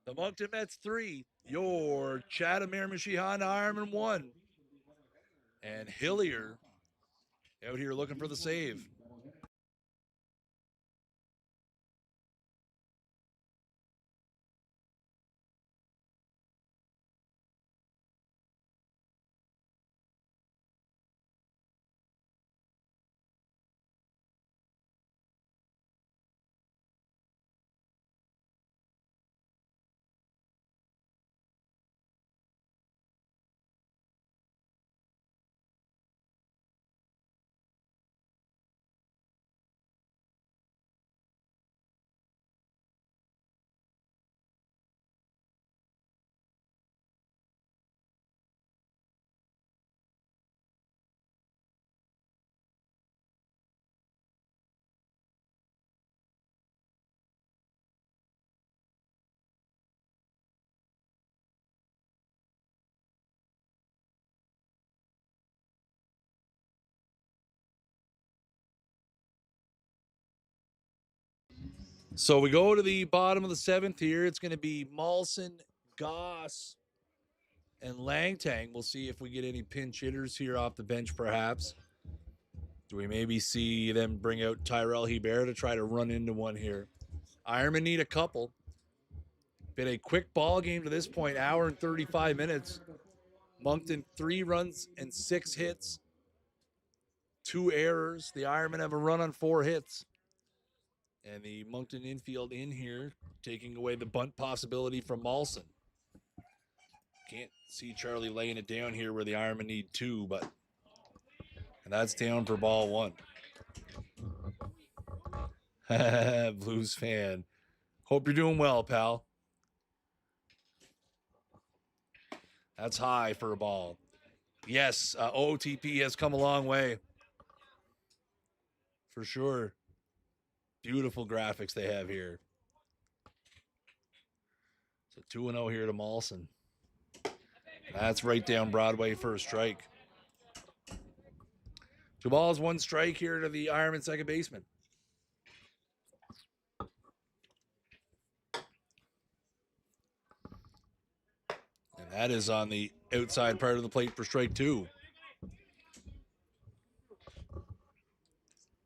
The Moncton Mets 3, your Chatham Miramichi Honda Ironman 1. And Hillier out here looking for the save. So we go to the bottom of the 7th here. It's going to be Malson, Goss, and Langtang. We'll see if we get any pinch hitters here off the bench, perhaps. Do we maybe see them bring out Tyrell Hebert to try to run into one here? Ironman need a couple. Been a quick ball game to this point, hour and 35 minutes. Moncton 3 runs and 6 hits, 2 errors. The Ironmen have a run on 4 hits. And the Moncton infield in here, taking away the bunt possibility from Malson. Can't see Charlie laying it down here where the Ironmen need 2, but and that's down for ball 1. Blues fan. Hope you're doing well, pal. That's high for a ball. Yes, OTP has come a long way. for sure. Beautiful graphics they have here. So 2-0 here to Molson. That's right down Broadway for a strike. 2 balls, 1 strike here to the Ironman second baseman. And that is on the outside part of the plate for strike 2.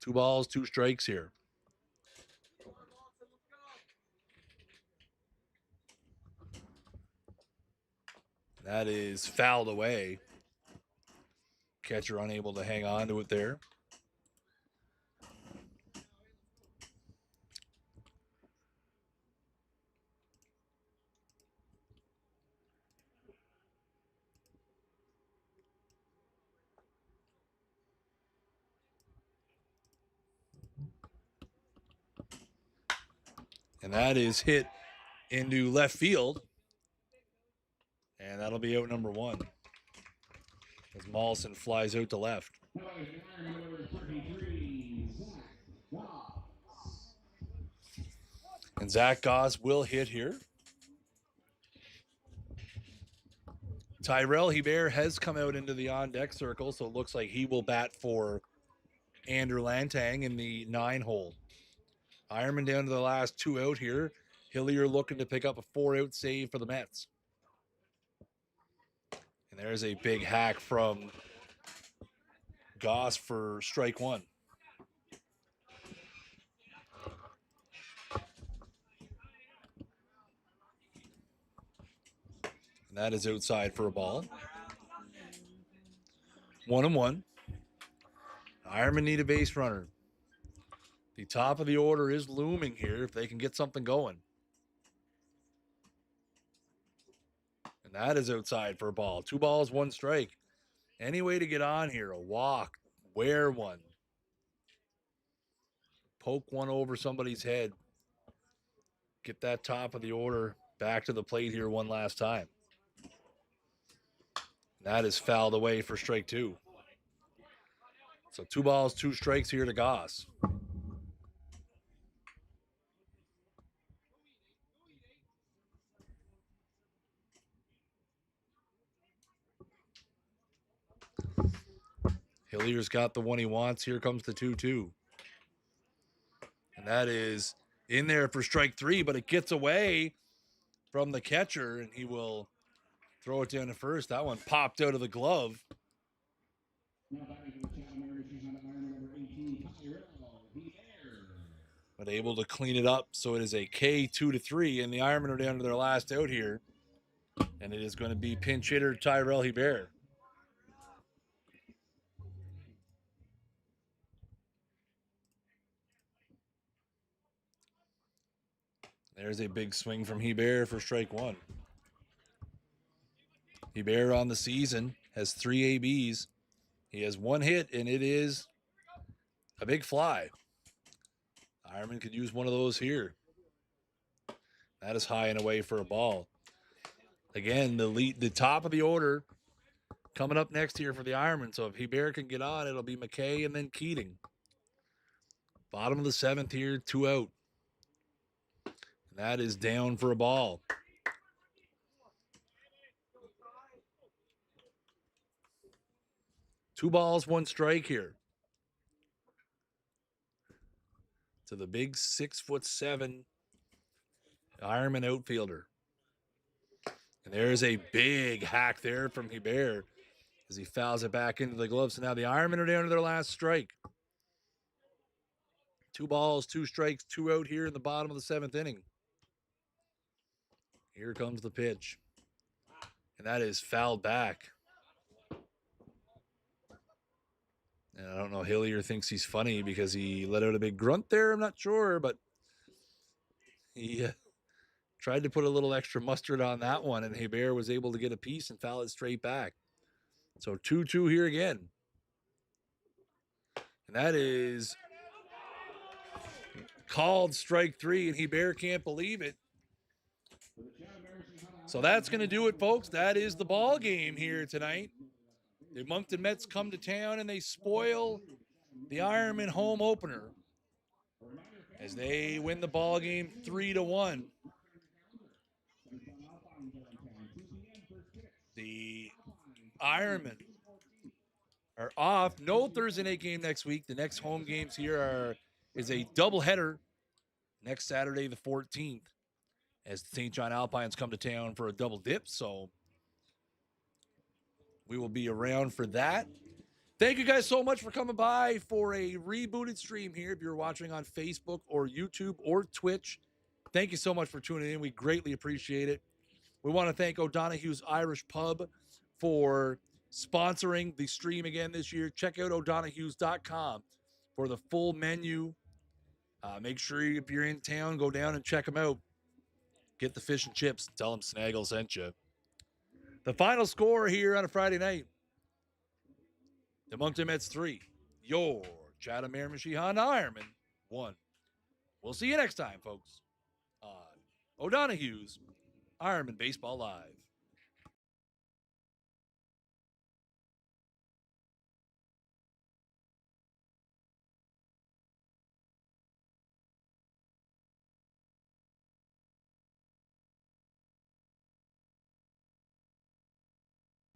2 balls, 2 strikes here. That is fouled away. Catcher unable to hang on to it there. And that is hit into left field. And that'll be out number 1. As Mollison flies out to left. And Zach Goss will hit here. Tyrell Hebert has come out into the on-deck circle, so it looks like he will bat for Andrew Lantang in the 9 hole. Ironman down to the last 2 out here. Hillier looking to pick up a 4-out save for the Mets. And there's a big hack from Goss for strike 1. And that is outside for a ball. 1-1. Ironman need a base runner. The top of the order is looming here if they can get something going. And that is outside for a ball. 2 balls, 1 strike. Any way to get on here, a walk, wear one. Poke one over somebody's head. Get that top of the order back to the plate here one last time. That is fouled away for strike 2. So 2 balls, 2 strikes here to Goss. Hillier's got the one he wants. Here comes the 2-2. And that is in there for strike 3, but it gets away from the catcher, and he will throw it down to first. That one popped out of the glove. Now batting for the Chatham Miramichi Honda Ironmen, number 18, But able to clean it up, so it is a K 2-3, and the Ironmen are down to their last out here. And it is going to be pinch hitter Tyrell Hebert. There's a big swing from Hebert for strike 1. Hebert on the season has 3 ABs. He has 1 hit, and it is a big fly. Ironman could use one of those here. That is high and away for a ball. Again, the top of the order coming up next here for the Ironman. So if Hebert can get on, it'll be McKay and then Keating. Bottom of the 7th here, 2 out. And that is down for a ball. Two balls, 1 strike here. To the big 6'7" Ironman outfielder. And there's a big hack there from Hebert as he fouls it back into the glove. So now the Ironmen are down to their last strike. 2 balls, 2 strikes, 2 out here in the bottom of the 7th inning. Here comes the pitch. And that is fouled back. And I don't know, Hillier thinks he's funny because he let out a big grunt there. I'm not sure, but he tried to put a little extra mustard on that one, and Hebert was able to get a piece and foul it straight back. So 2-2 here again. And that is called strike 3, and Hebert can't believe it. So that's going to do it, folks. That is the ball game here tonight. The Moncton Mets come to town and they spoil the Ironman home opener as they win the ball game 3-1. The Ironmen are off. No Thursday night game next week. The next home games here is a doubleheader next Saturday, the 14th, as the St. John Alpines come to town for a double dip. So we will be around for that. Thank you guys so much for coming by for a rebooted stream here. If you're watching on Facebook or YouTube or Twitch, thank you so much for tuning in. We greatly appreciate it. We want to thank O'Donoghue's Irish Pub for sponsoring the stream again this year. Check out o'donoghues.com for the full menu. Make sure if you're in town, go down and check them out. Get the fish and chips. Tell them Snaggle sent you. The final score here on a Friday night. The Moncton Mets 3. Your Chatham Miramichi Honda Ironmen 1. We'll see you next time, folks, on O'Donoghue's Ironman Baseball Live.